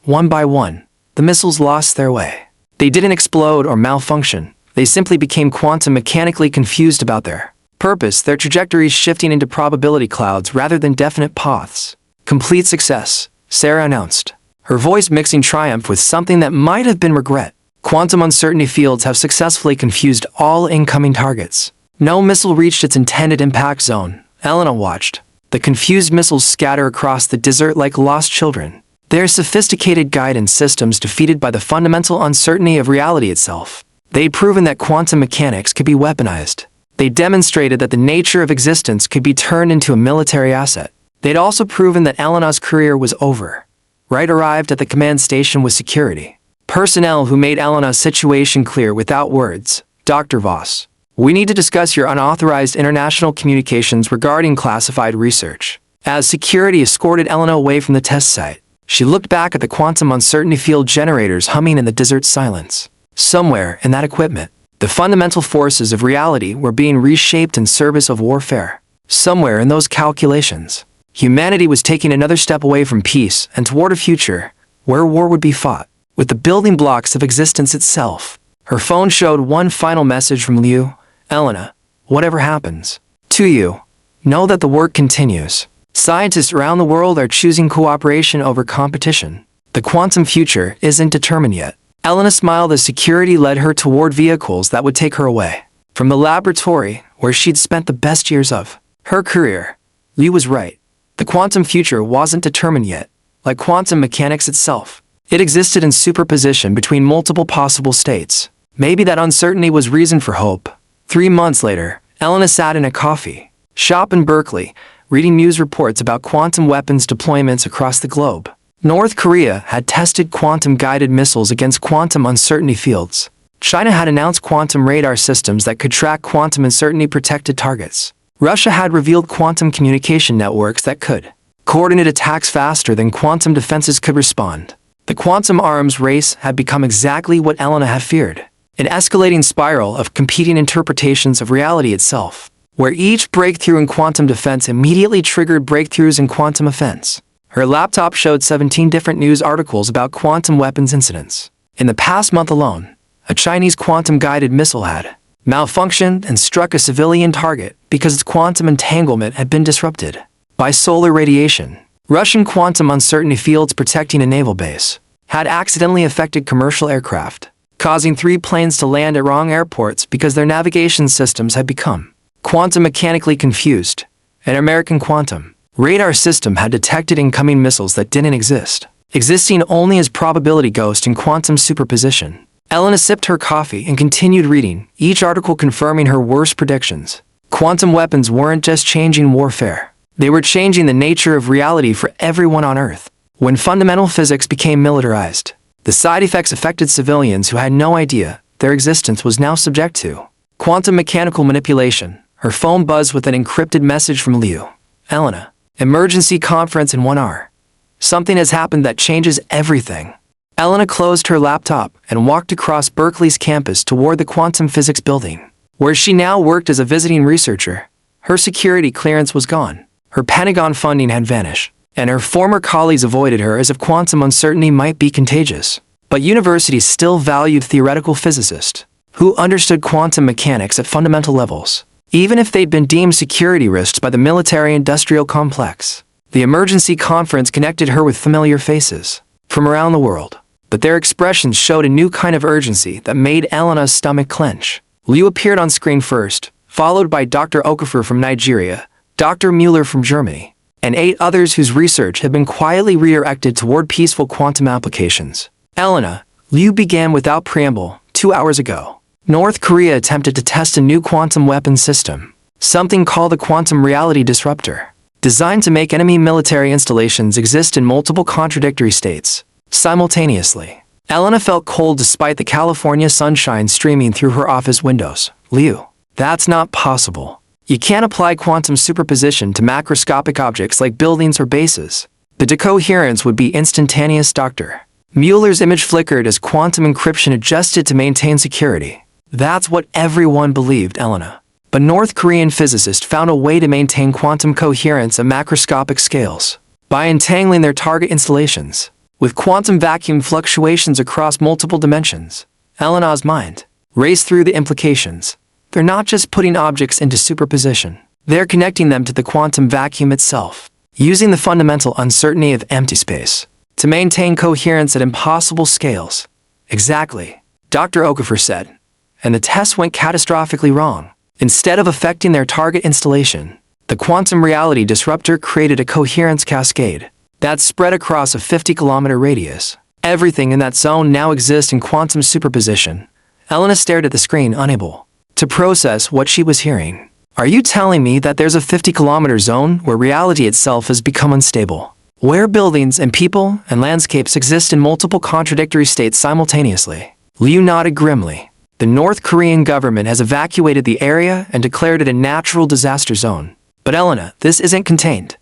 One by one, the missiles lost their way. They didn't explode or malfunction. They simply became quantum mechanically confused about their purpose, their trajectories shifting into probability clouds rather than definite paths. Complete success, Sarah announced, her voice mixing triumph with something that might have been regret. Quantum uncertainty fields have successfully confused all incoming targets. No missile reached its intended impact zone. Elena watched the confused missiles scatter across the desert like lost children, their sophisticated guidance systems defeated by the fundamental uncertainty of reality itself. They'd proven that quantum mechanics could be weaponized. They demonstrated that the nature of existence could be turned into a military asset. They'd also proven that Elena's career was over. Wright arrived at the command station with security personnel who made Elena's situation clear without words. Dr. Voss, we need to discuss your unauthorized international communications regarding classified research. As security escorted Elena away from the test site, she looked back at the quantum uncertainty field generators humming in the desert silence. Somewhere in that equipment, the fundamental forces of reality were being reshaped in service of warfare. Somewhere in those calculations, humanity was taking another step away from peace and toward a future where war would be fought with the building blocks of existence itself. Her phone showed one final message from Liu. Elena, whatever happens to you, know that the work continues. Scientists around the world are choosing cooperation over competition. The quantum future isn't determined yet. Elena smiled as security led her toward vehicles that would take her away from the laboratory where she'd spent the best years of her career. Liu was right. The quantum future wasn't determined yet. Like quantum mechanics itself, it existed in superposition between multiple possible states. Maybe that uncertainty was reason for hope. 3 months later, Elena sat in a coffee shop in Berkeley, reading news reports about quantum weapons deployments across the globe. North Korea had tested quantum-guided missiles against quantum uncertainty fields. China had announced quantum radar systems that could track quantum uncertainty-protected targets. Russia had revealed quantum communication networks that could coordinate attacks faster than quantum defenses could respond. The quantum arms race had become exactly what Elena had feared, an escalating spiral of competing interpretations of reality itself, where each breakthrough in quantum defense immediately triggered breakthroughs in quantum offense. Her laptop showed 17 different news articles about quantum weapons incidents. In the past month alone, a Chinese quantum-guided missile had malfunctioned and struck a civilian target because its quantum entanglement had been disrupted by solar radiation. Russian quantum uncertainty fields protecting a naval base had accidentally affected commercial aircraft. causing 3 planes to land at wrong airports because their navigation systems had become quantum mechanically confused. An American quantum radar system had detected incoming missiles that didn't exist, existing only as probability ghost in quantum superposition. Elena sipped her coffee and continued reading, each article confirming her worst predictions. Quantum weapons weren't just changing warfare. They were changing the nature of reality for everyone on Earth. When fundamental physics became militarized, the side effects affected civilians who had no idea their existence was now subject to quantum mechanical manipulation. Her phone buzzed with an encrypted message from Liu. Elena, emergency conference in 1 hour. Something has happened that changes everything. Elena closed her laptop and walked across Berkeley's campus toward the quantum physics building, where she now worked as a visiting researcher. Her security clearance was gone. Her Pentagon funding had vanished, and her former colleagues avoided her as if quantum uncertainty might be contagious. But universities still valued theoretical physicists who understood quantum mechanics at fundamental levels, even if they'd been deemed security risks by the military-industrial complex. The emergency conference connected her with familiar faces from around the world, but their expressions showed a new kind of urgency that made Elena's stomach clench. Liu appeared on screen first, followed by Dr. Okafor from Nigeria, Dr. Mueller from Germany, and 8 others whose research had been quietly redirected toward peaceful quantum applications. Elena, Liu began without preamble. 2 hours ago, North Korea attempted to test a new quantum weapon system, something called the quantum reality disruptor, designed to make enemy military installations exist in multiple contradictory states simultaneously. Elena felt cold despite the California sunshine streaming through her office windows. Liu, that's not possible. You can't apply quantum superposition to macroscopic objects like buildings or bases. The decoherence would be instantaneous. Dr. Mueller's image flickered as quantum encryption adjusted to maintain security. That's what everyone believed, Elena. But North Korean physicists found a way to maintain quantum coherence at macroscopic scales by entangling their target installations with quantum vacuum fluctuations across multiple dimensions. Elena's mind raced through the implications. They're not just putting objects into superposition. They're connecting them to the quantum vacuum itself, using the fundamental uncertainty of empty space to maintain coherence at impossible scales. Exactly, Dr. Okafor said. And the test went catastrophically wrong. Instead of affecting their target installation, the quantum reality disruptor created a coherence cascade that spread across a 50-kilometer radius. Everything in that zone now exists in quantum superposition. Elena stared at the screen, unable to process what she was hearing. Are you telling me that there's a 50-kilometer zone where reality itself has become unstable, where buildings and people and landscapes exist in multiple contradictory states simultaneously? Liu nodded grimly. The North Korean government has evacuated the area and declared it a natural disaster zone. But Elena, this isn't contained.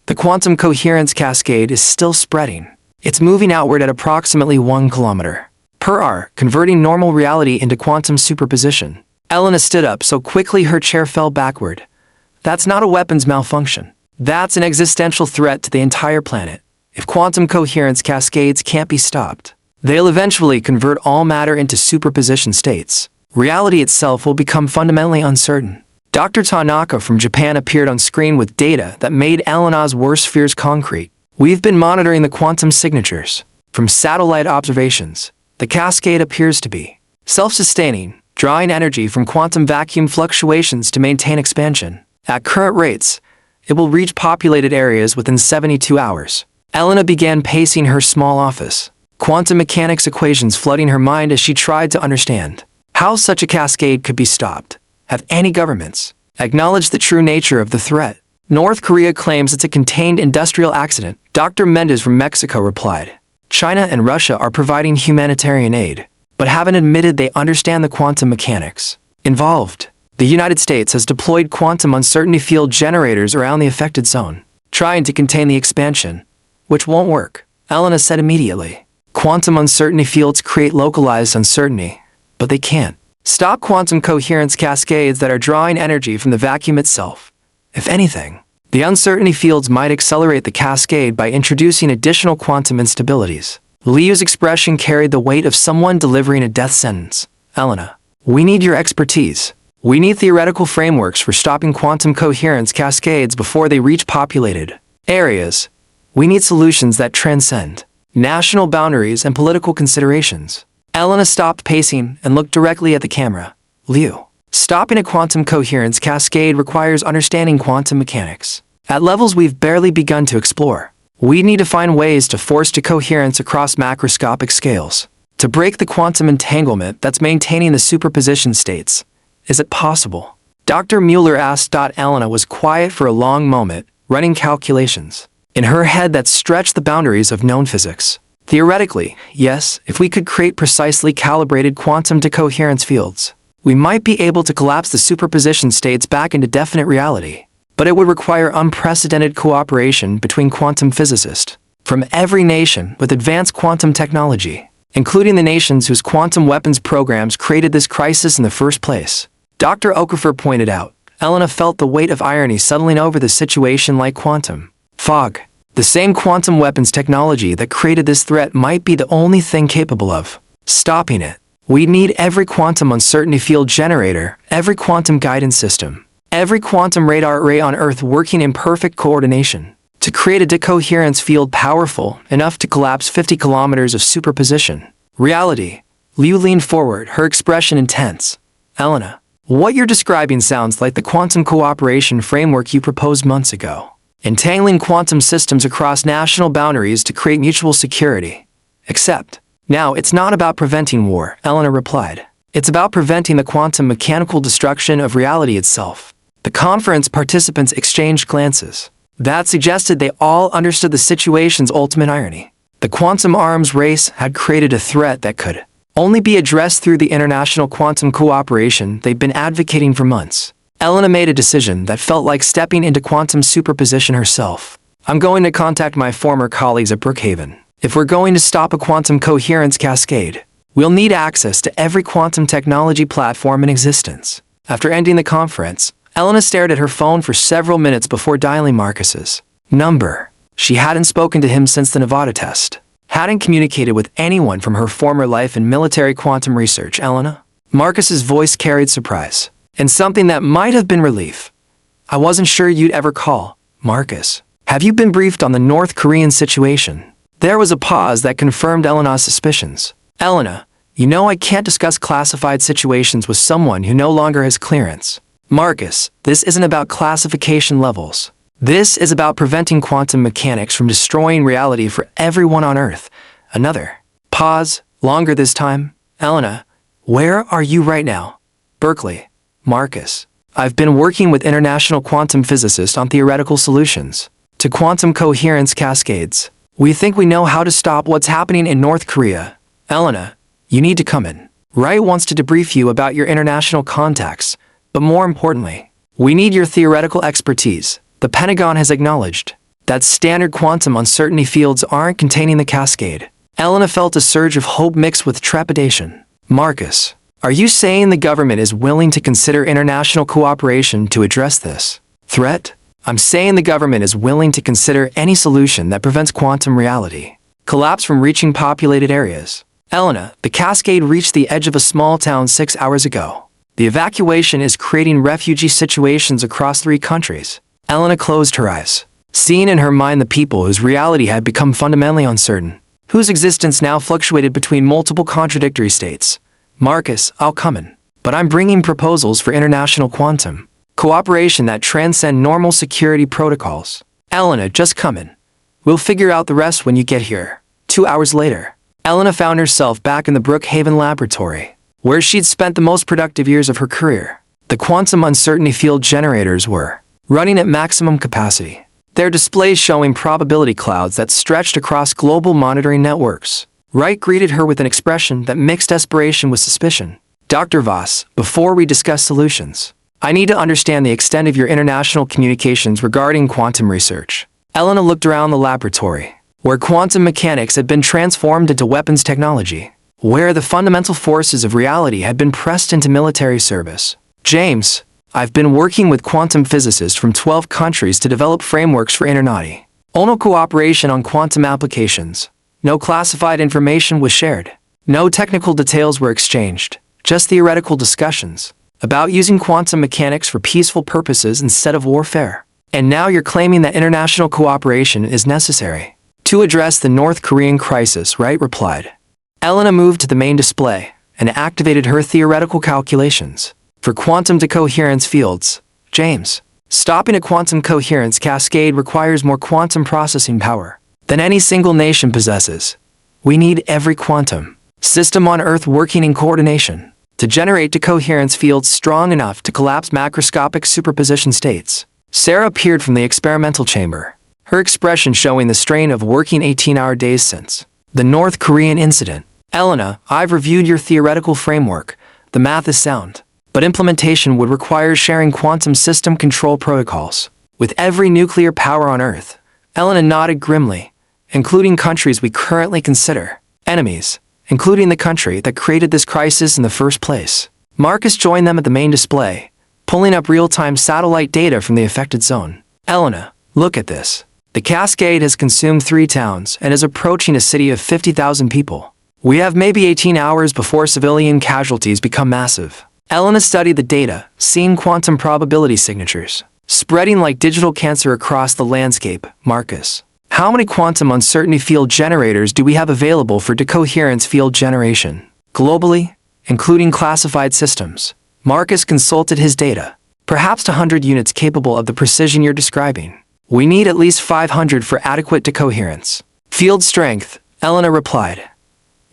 The quantum coherence cascade is still spreading. It's moving outward at approximately 1 kilometer per hour, converting normal reality into quantum superposition. Elena stood up so quickly her chair fell backward. That's not a weapons malfunction. That's an existential threat to the entire planet. If quantum coherence cascades can't be stopped, they'll eventually convert all matter into superposition states. Reality itself will become fundamentally uncertain. Dr. Tanaka from Japan appeared on screen with data that made Elena's worst fears concrete. We've been monitoring the quantum signatures from satellite observations. The cascade appears to be self-sustaining, drawing energy from quantum vacuum fluctuations to maintain expansion. At current rates, it will reach populated areas within 72 hours. Elena began pacing her small office, quantum mechanics equations flooding her mind as she tried to understand how such a cascade could be stopped. Have any governments acknowledged the true nature of the threat? North Korea claims it's a contained industrial accident. Dr. Mendez from Mexico replied. China and Russia are providing humanitarian aid, but haven't admitted they understand the quantum mechanics involved. The United States has deployed quantum uncertainty field generators around the affected zone, trying to contain the expansion, which won't work, Elena said immediately. Quantum uncertainty fields create localized uncertainty, but they can't stop quantum coherence cascades that are drawing energy from the vacuum itself. If anything, the uncertainty fields might accelerate the cascade by introducing additional quantum instabilities. Liu's expression carried the weight of someone delivering a death sentence. Elena, we need your expertise. We need theoretical frameworks for stopping quantum coherence cascades before they reach populated areas. We need solutions that transcend national boundaries and political considerations. Elena stopped pacing and looked directly at the camera. Liu. Stopping a quantum coherence cascade requires understanding quantum mechanics at levels we've barely begun to explore. We need to find ways to force decoherence across macroscopic scales, to break the quantum entanglement that's maintaining the superposition states. Is it possible? Dr. Mueller asked. Elena was quiet for a long moment, running calculations in her head that stretched the boundaries of known physics. Theoretically, yes, if we could create precisely calibrated quantum decoherence fields, we might be able to collapse the superposition states back into definite reality. But it would require unprecedented cooperation between quantum physicists from every nation with advanced quantum technology, including the nations whose quantum weapons programs created this crisis in the first place. Dr. Okafor pointed out. Elena felt the weight of irony settling over the situation like quantum fog. The same quantum weapons technology that created this threat might be the only thing capable of stopping it. We need every quantum uncertainty field generator, every quantum guidance system, every quantum radar array on Earth working in perfect coordination to create a decoherence field powerful enough to collapse 50 kilometers of superposition reality. Liu leaned forward, her expression intense. Elena, what you're describing sounds like the quantum cooperation framework you proposed months ago. Entangling quantum systems across national boundaries to create mutual security. Except, now it's not about preventing war, Elena replied. It's about preventing the quantum mechanical destruction of reality itself. The conference participants exchanged glances that suggested they all understood the situation's ultimate irony. The quantum arms race had created a threat that could only be addressed through the international quantum cooperation they've been advocating for months. Elena made a decision that felt like stepping into quantum superposition herself. I'm going to contact my former colleagues at Brookhaven. If we're going to stop a quantum coherence cascade, we'll need access to every quantum technology platform in existence. After ending the conference, Elena stared at her phone for several minutes before dialing Marcus's number. She hadn't spoken to him since the Nevada test. Hadn't communicated with anyone from her former life in military quantum research. Elena? Marcus's voice carried surprise and something that might have been relief. I wasn't sure you'd ever call. Marcus, have you been briefed on the North Korean situation? There was a pause that confirmed Elena's suspicions. Elena, you know I can't discuss classified situations with someone who no longer has clearance. Marcus, this isn't about classification levels. This is about preventing quantum mechanics from destroying reality for everyone on Earth. Another pause, longer this time. Elena, where are you right now? Berkeley. Marcus, I've been working with international quantum physicists on theoretical solutions to quantum coherence cascades. We think we know how to stop what's happening in North Korea. Elena, you need to come in. Wright wants to debrief you about your international contacts, but more importantly, we need your theoretical expertise. The Pentagon has acknowledged that standard quantum uncertainty fields aren't containing the cascade. Elena felt a surge of hope mixed with trepidation. Marcus, are you saying the government is willing to consider international cooperation to address this threat? I'm saying the government is willing to consider any solution that prevents quantum reality collapse from reaching populated areas. Elena, the cascade reached the edge of a small town 6 hours ago. The evacuation is creating refugee situations across 3 countries. Elena closed her eyes, seeing in her mind the people whose reality had become fundamentally uncertain, whose existence now fluctuated between multiple contradictory states. Marcus, I'll come in, but I'm bringing proposals for international quantum cooperation that transcend normal security protocols. Elena, just come in. We'll figure out the rest when you get here. 2 hours later, Elena found herself back in the Brookhaven laboratory, where she'd spent the most productive years of her career. The quantum uncertainty field generators were running at maximum capacity, their displays showing probability clouds that stretched across global monitoring networks. Wright greeted her with an expression that mixed desperation with suspicion. Dr. Voss, before we discuss solutions, I need to understand the extent of your international communications regarding quantum research. Elena looked around the laboratory, where quantum mechanics had been transformed into weapons technology, where the fundamental forces of reality had been pressed into military service. James, I've been working with quantum physicists from 12 countries to develop frameworks for international cooperation on quantum applications. No classified information was shared. No technical details were exchanged, just theoretical discussions about using quantum mechanics for peaceful purposes instead of warfare. And now you're claiming that international cooperation is necessary to address the North Korean crisis, Wright replied. Elena moved to the main display and activated her theoretical calculations. For quantum decoherence fields, James, stopping a quantum coherence cascade requires more quantum processing power than any single nation possesses. We need every quantum system on Earth working in coordination to generate decoherence fields strong enough to collapse macroscopic superposition states. Sarah appeared from the experimental chamber, her expression showing the strain of working 18-hour days since the North Korean incident. Elena, I've reviewed your theoretical framework. The math is sound, but implementation would require sharing quantum system control protocols with every nuclear power on Earth. Elena nodded grimly, including countries we currently consider enemies, including the country that created this crisis in the first place. Marcus joined them at the main display, pulling up real-time satellite data from the affected zone. Elena, look at this. The cascade has consumed 3 towns and is approaching a city of 50,000 people. We have maybe 18 hours before civilian casualties become massive. Elena studied the data, seeing quantum probability signatures spreading like digital cancer across the landscape. Marcus, how many quantum uncertainty field generators do we have available for decoherence field generation? Globally, including classified systems. Marcus consulted his data. Perhaps 100 units capable of the precision you're describing. We need at least 500 for adequate decoherence field strength, Elena replied.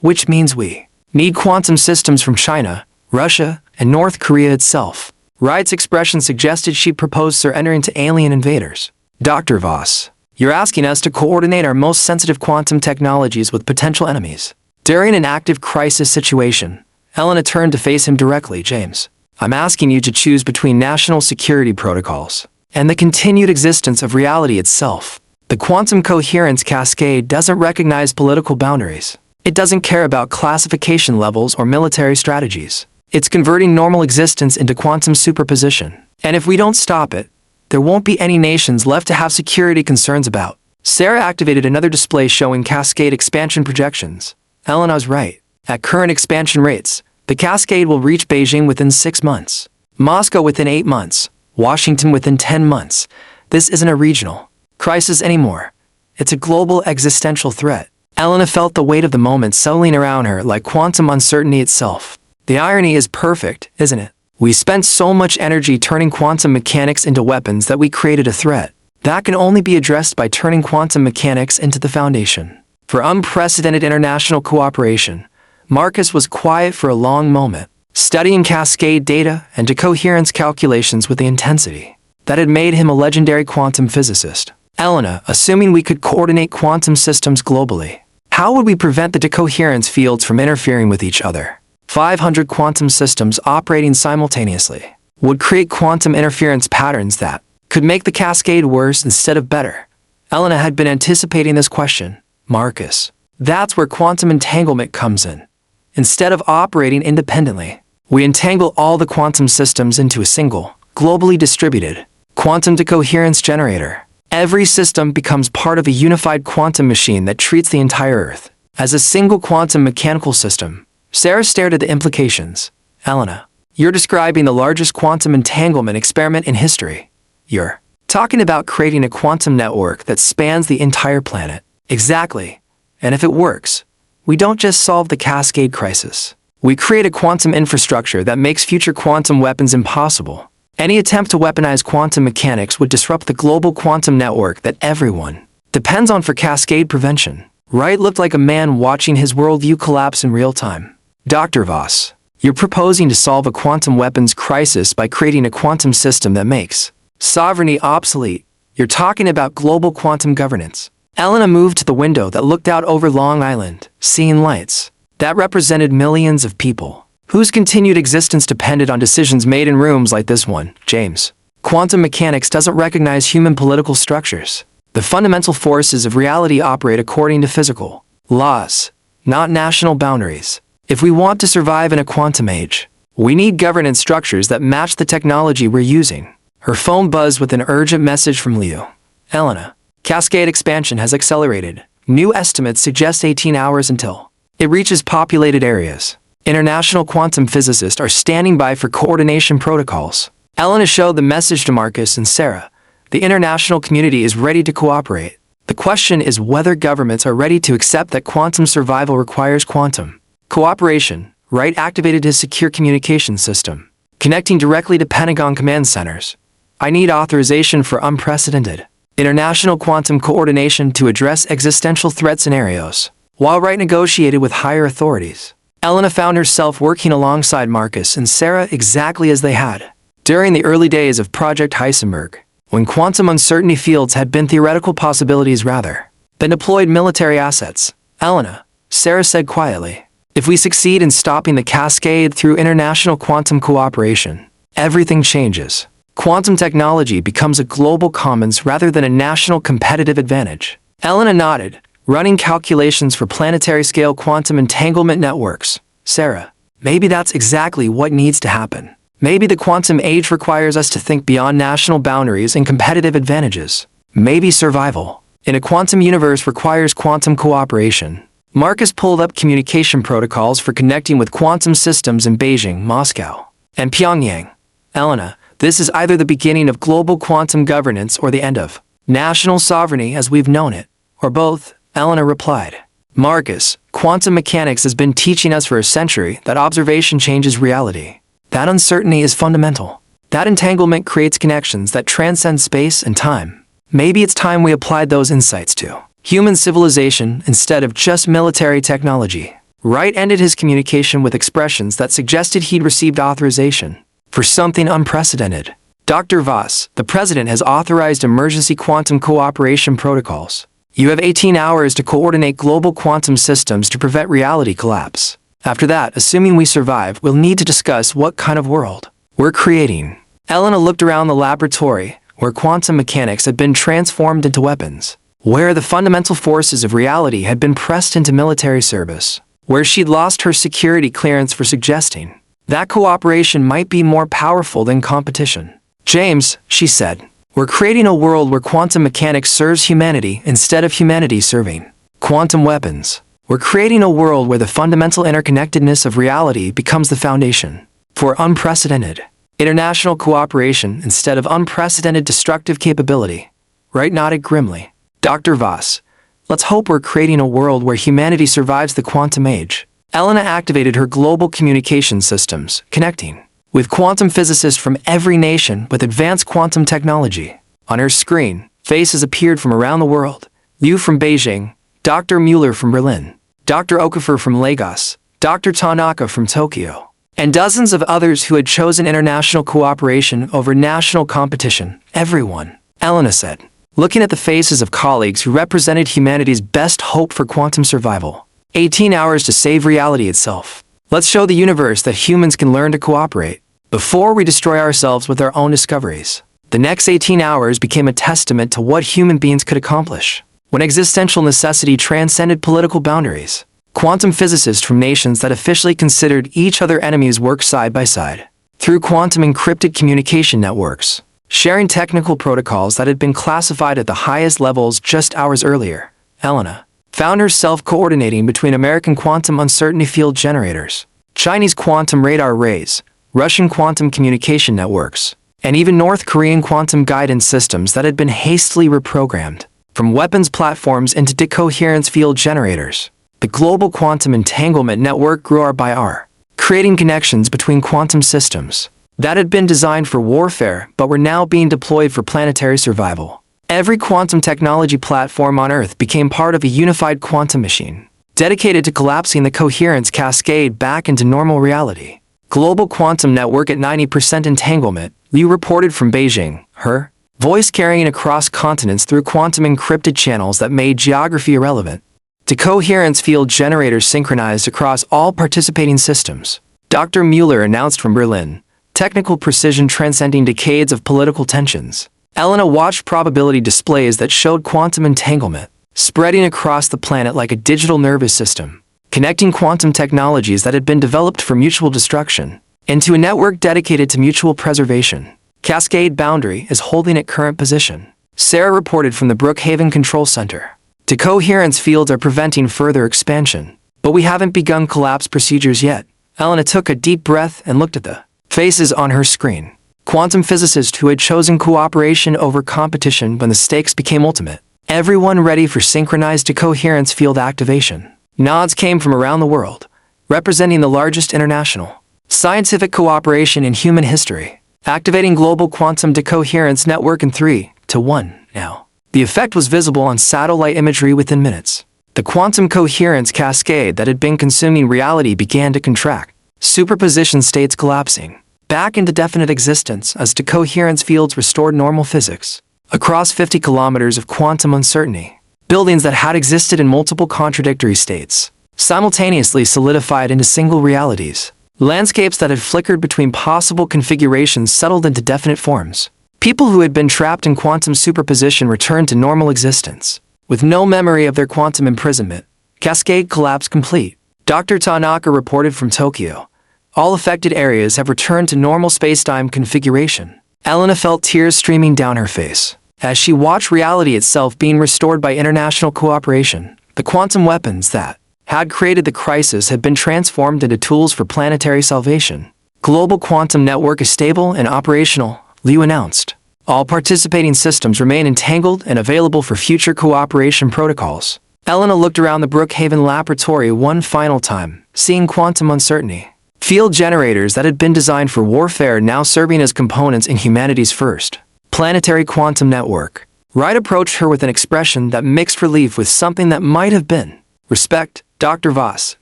Which means we need quantum systems from China, Russia, and North Korea itself. Wright's expression suggested she proposed surrendering to alien invaders. Dr. Voss, you're asking us to coordinate our most sensitive quantum technologies with potential enemies. During an active crisis situation, Elena turned to face him directly. James, I'm asking you to choose between national security protocols and the continued existence of reality itself. The quantum coherence cascade doesn't recognize political boundaries. It doesn't care about classification levels or military strategies. It's converting normal existence into quantum superposition. And if we don't stop it, there won't be any nations left to have security concerns about. Sarah activated another display showing cascade expansion projections. Elena's right. At current expansion rates, the cascade will reach Beijing within 6 months, Moscow within 8 months, Washington within 10 months. This isn't a regional crisis anymore. It's a global existential threat. Elena felt the weight of the moment settling around her like quantum uncertainty itself. The irony is perfect, isn't it? We spent so much energy turning quantum mechanics into weapons that we created a threat that can only be addressed by turning quantum mechanics into the foundation for unprecedented international cooperation. Marcus was quiet for a long moment, studying cascade data and decoherence calculations with the intensity that had made him a legendary quantum physicist. Elena, assuming we could coordinate quantum systems globally, how would we prevent the decoherence fields from interfering with each other? 500 quantum systems operating simultaneously would create quantum interference patterns that could make the cascade worse instead of better. Elena had been anticipating this question. Marcus, that's where quantum entanglement comes in. Instead of operating independently, we entangle all the quantum systems into a single, globally distributed, quantum decoherence generator. Every system becomes part of a unified quantum machine that treats the entire Earth as a single quantum mechanical system. Sarah stared at the implications. Elena, you're describing the largest quantum entanglement experiment in history. You're talking about creating a quantum network that spans the entire planet. Exactly. And if it works, we don't just solve the cascade crisis. We create a quantum infrastructure that makes future quantum weapons impossible. Any attempt to weaponize quantum mechanics would disrupt the global quantum network that everyone depends on for cascade prevention. Wright looked like a man watching his worldview collapse in real time. Dr. Voss, you're proposing to solve a quantum weapons crisis by creating a quantum system that makes sovereignty obsolete. You're talking about global quantum governance. Elena moved to the window that looked out over Long Island, seeing lights that represented millions of people whose continued existence depended on decisions made in rooms like this one. James, quantum mechanics doesn't recognize human political structures. The fundamental forces of reality operate according to physical laws, not national boundaries. If we want to survive in a quantum age, we need governance structures that match the technology we're using. Her phone buzzed with an urgent message from Leo. Elena, cascade expansion has accelerated. New estimates suggest 18 hours until it reaches populated areas. International quantum physicists are standing by for coordination protocols. Elena showed the message to Marcus and Sarah. The international community is ready to cooperate. The question is whether governments are ready to accept that quantum survival requires quantum cooperation. Wright activated his secure communication system, connecting directly to Pentagon command centers. I need authorization for unprecedented international quantum coordination to address existential threat scenarios. While Wright negotiated with higher authorities, Elena found herself working alongside Marcus and Sarah exactly as they had during the early days of Project Heisenberg, when quantum uncertainty fields had been theoretical possibilities rather than deployed military assets. Elena, Sarah said quietly, if we succeed in stopping the cascade through international quantum cooperation, everything changes. Quantum technology becomes a global commons rather than a national competitive advantage. Elena nodded, running calculations for planetary-scale quantum entanglement networks. Sarah, maybe that's exactly what needs to happen. Maybe the quantum age requires us to think beyond national boundaries and competitive advantages. Maybe survival in a quantum universe requires quantum cooperation. Marcus pulled up communication protocols for connecting with quantum systems in Beijing, Moscow, and Pyongyang. Elena, this is either the beginning of global quantum governance or the end of national sovereignty as we've known it, or both, Elena replied. Marcus, quantum mechanics has been teaching us for a century that observation changes reality. That uncertainty is fundamental. That entanglement creates connections that transcend space and time. Maybe it's time we applied those insights to human civilization instead of just military technology. Wright ended his communication with expressions that suggested he'd received authorization for something unprecedented. Dr. Voss, the president has authorized emergency quantum cooperation protocols. You have 18 hours to coordinate global quantum systems to prevent reality collapse. After that, assuming we survive, we'll need to discuss what kind of world we're creating. Elena looked around the laboratory, where quantum mechanics had been transformed into weapons, where the fundamental forces of reality had been pressed into military service, where she'd lost her security clearance for suggesting that cooperation might be more powerful than competition. James, she said, we're creating a world where quantum mechanics serves humanity instead of humanity serving quantum weapons. We're creating a world where the fundamental interconnectedness of reality becomes the foundation for unprecedented international cooperation instead of unprecedented destructive capability. Wright nodded grimly. Dr. Voss, let's hope we're creating a world where humanity survives the quantum age. Elena activated her global communication systems, connecting with quantum physicists from every nation with advanced quantum technology. On her screen, faces appeared from around the world. Liu from Beijing, Dr. Mueller from Berlin, Dr. Okafor from Lagos, Dr. Tanaka from Tokyo, and dozens of others who had chosen international cooperation over national competition. Everyone, Elena said, looking at the faces of colleagues who represented humanity's best hope for quantum survival. 18 hours to save reality itself. Let's show the universe that humans can learn to cooperate before we destroy ourselves with our own discoveries. The next 18 hours became a testament to what human beings could accomplish when existential necessity transcended political boundaries. Quantum physicists from nations that officially considered each other enemies worked side by side through quantum encrypted communication networks, sharing technical protocols that had been classified at the highest levels just hours earlier. Elena found herself coordinating between American quantum uncertainty field generators, Chinese quantum radar arrays, Russian quantum communication networks, and even North Korean quantum guidance systems that had been hastily reprogrammed from weapons platforms into decoherence field generators. The global quantum entanglement network grew hour by hour, creating connections between quantum systems that had been designed for warfare but were now being deployed for planetary survival. Every quantum technology platform on Earth became part of a unified quantum machine, dedicated to collapsing the coherence cascade back into normal reality. Global quantum network at 90% entanglement, Liu reported from Beijing, her voice carrying across continents through quantum encrypted channels that made geography irrelevant. Decoherence field generators synchronized across all participating systems. Dr. Mueller announced from Berlin, technical precision transcending decades of political tensions. Elena watched probability displays that showed quantum entanglement, spreading across the planet like a digital nervous system, connecting quantum technologies that had been developed for mutual destruction into a network dedicated to mutual preservation. Cascade boundary is holding at current position. Sarah reported from the Brookhaven Control Center. Decoherence fields are preventing further expansion, but we haven't begun collapse procedures yet. Elena took a deep breath and looked at the faces on her screen. Quantum physicists who had chosen cooperation over competition when the stakes became ultimate. everyone ready for synchronized decoherence field activation. Nods came from around the world, representing the largest international scientific cooperation in human history, activating global quantum decoherence network in 3, 2, 1, now. The effect was visible on satellite imagery within minutes. The quantum coherence cascade that had been consuming reality began to contract, superposition states collapsing back into definite existence as decoherence fields restored normal physics. Across 50 kilometers of quantum uncertainty, buildings that had existed in multiple contradictory states simultaneously solidified into single realities. Landscapes that had flickered between possible configurations settled into definite forms. People who had been trapped in quantum superposition returned to normal existence, with no memory of their quantum imprisonment. Cascade collapse complete. Dr. Tanaka reported from Tokyo. All affected areas have returned to normal spacetime configuration. Elena felt tears streaming down her face as she watched reality itself being restored by international cooperation. The quantum weapons that had created the crisis had been transformed into tools for planetary salvation. Global quantum network is stable and operational, Liu announced. All participating systems remain entangled and available for future cooperation protocols. Elena looked around the Brookhaven laboratory one final time, seeing quantum uncertainty. Field generators that had been designed for warfare now serving as components in humanity's first planetary quantum network. Wright approached her with an expression that mixed relief with something that might have been respect. Dr. Voss,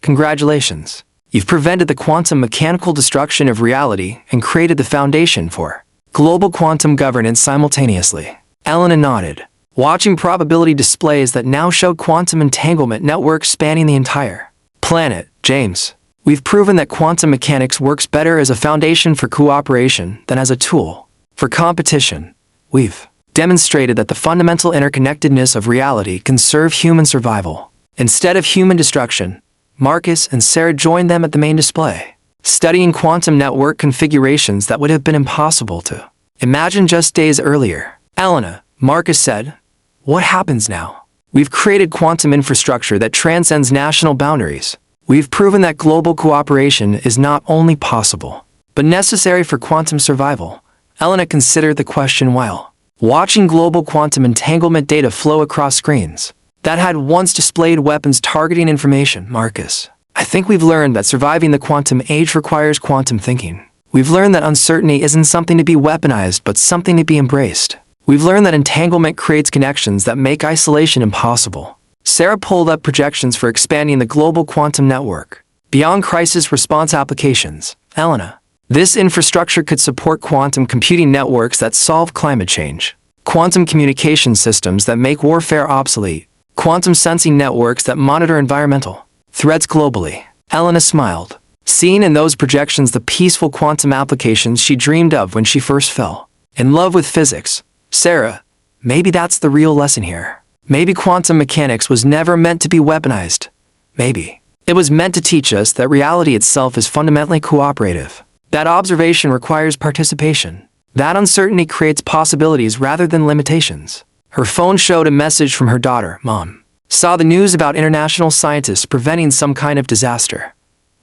congratulations. You've prevented the quantum mechanical destruction of reality and created the foundation for global quantum governance simultaneously. Elena nodded, watching probability displays that now showed quantum entanglement networks spanning the entire planet. James, we've proven that quantum mechanics works better as a foundation for cooperation than as a tool for competition. We've demonstrated that the fundamental interconnectedness of reality can serve human survival instead of human destruction. Marcus and Sarah joined them at the main display, studying quantum network configurations that would have been impossible to imagine just days earlier. Elena, Marcus said, what happens now? We've created quantum infrastructure that transcends national boundaries. We've proven that global cooperation is not only possible, but necessary for quantum survival. Elena considered the question while watching global quantum entanglement data flow across screens that had once displayed weapons targeting information. Marcus, I think we've learned that surviving the quantum age requires quantum thinking. We've learned that uncertainty isn't something to be weaponized but something to be embraced. We've learned that entanglement creates connections that make isolation impossible. Sarah pulled up projections for expanding the global quantum network beyond crisis response applications. Elena, this infrastructure could support quantum computing networks that solve climate change, quantum communication systems that make warfare obsolete, quantum sensing networks that monitor environmental threats globally. Elena smiled, seeing in those projections the peaceful quantum applications she dreamed of when she first fell in love with physics. Sarah, maybe that's the real lesson here. Maybe quantum mechanics was never meant to be weaponized. Maybe it was meant to teach us that reality itself is fundamentally cooperative, that observation requires participation, that uncertainty creates possibilities rather than limitations. Her phone showed a message from her daughter. Mom, saw the news about international scientists preventing some kind of disaster.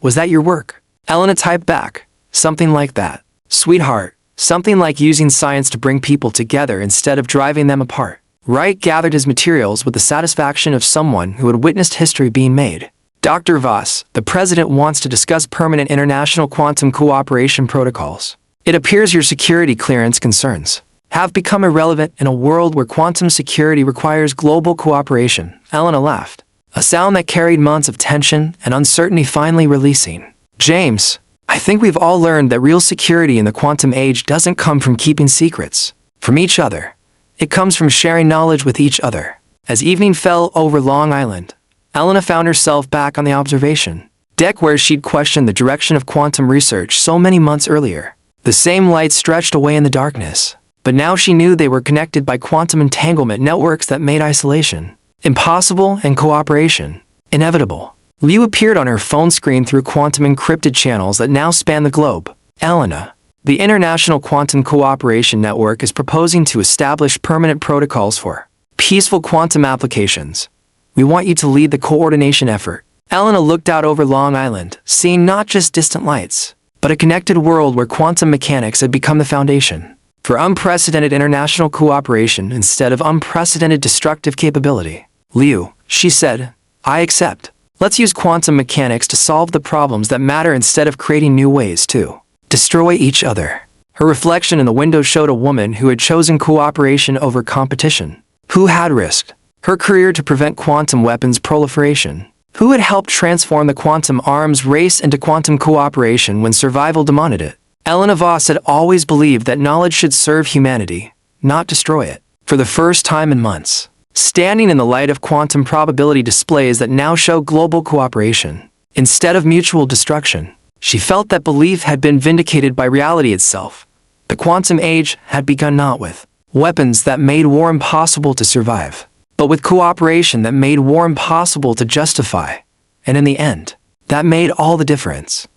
Was that your work? Elena typed back, something like that. Sweetheart, something like using science to bring people together instead of driving them apart. Wright gathered his materials with the satisfaction of someone who had witnessed history being made. Dr. Voss, the president wants to discuss permanent international quantum cooperation protocols. It appears your security clearance concerns have become irrelevant in a world where quantum security requires global cooperation. Elena laughed, a sound that carried months of tension and uncertainty finally releasing. James, I think we've all learned that real security in the quantum age doesn't come from keeping secrets from each other. It comes from sharing knowledge with each other. As evening fell over Long Island, Elena found herself back on the observation deck where she'd questioned the direction of quantum research so many months earlier. The same lights stretched away in the darkness, but now she knew they were connected by quantum entanglement networks that made isolation impossible and cooperation inevitable. Liu appeared on her phone screen through quantum encrypted channels that now span the globe. Elena, the International Quantum Cooperation Network is proposing to establish permanent protocols for peaceful quantum applications. We want you to lead the coordination effort. Elena looked out over Long Island, seeing not just distant lights, but a connected world where quantum mechanics had become the foundation. for unprecedented international cooperation instead of unprecedented destructive capability. Liu, she said, I accept. Let's use quantum mechanics to solve the problems that matter instead of creating new ways to destroy each other. Her reflection in the window showed a woman who had chosen cooperation over competition, who had risked her career to prevent quantum weapons proliferation, who had helped transform the quantum arms race into quantum cooperation when survival demanded it. Elena Voss had always believed that knowledge should serve humanity, not destroy it. For the first time in months, standing in the light of quantum probability displays that now show global cooperation, instead of mutual destruction, she felt that belief had been vindicated by reality itself. The quantum age had begun not with weapons that made war impossible to survive, but with cooperation that made war impossible to justify, and in the end, that made all the difference.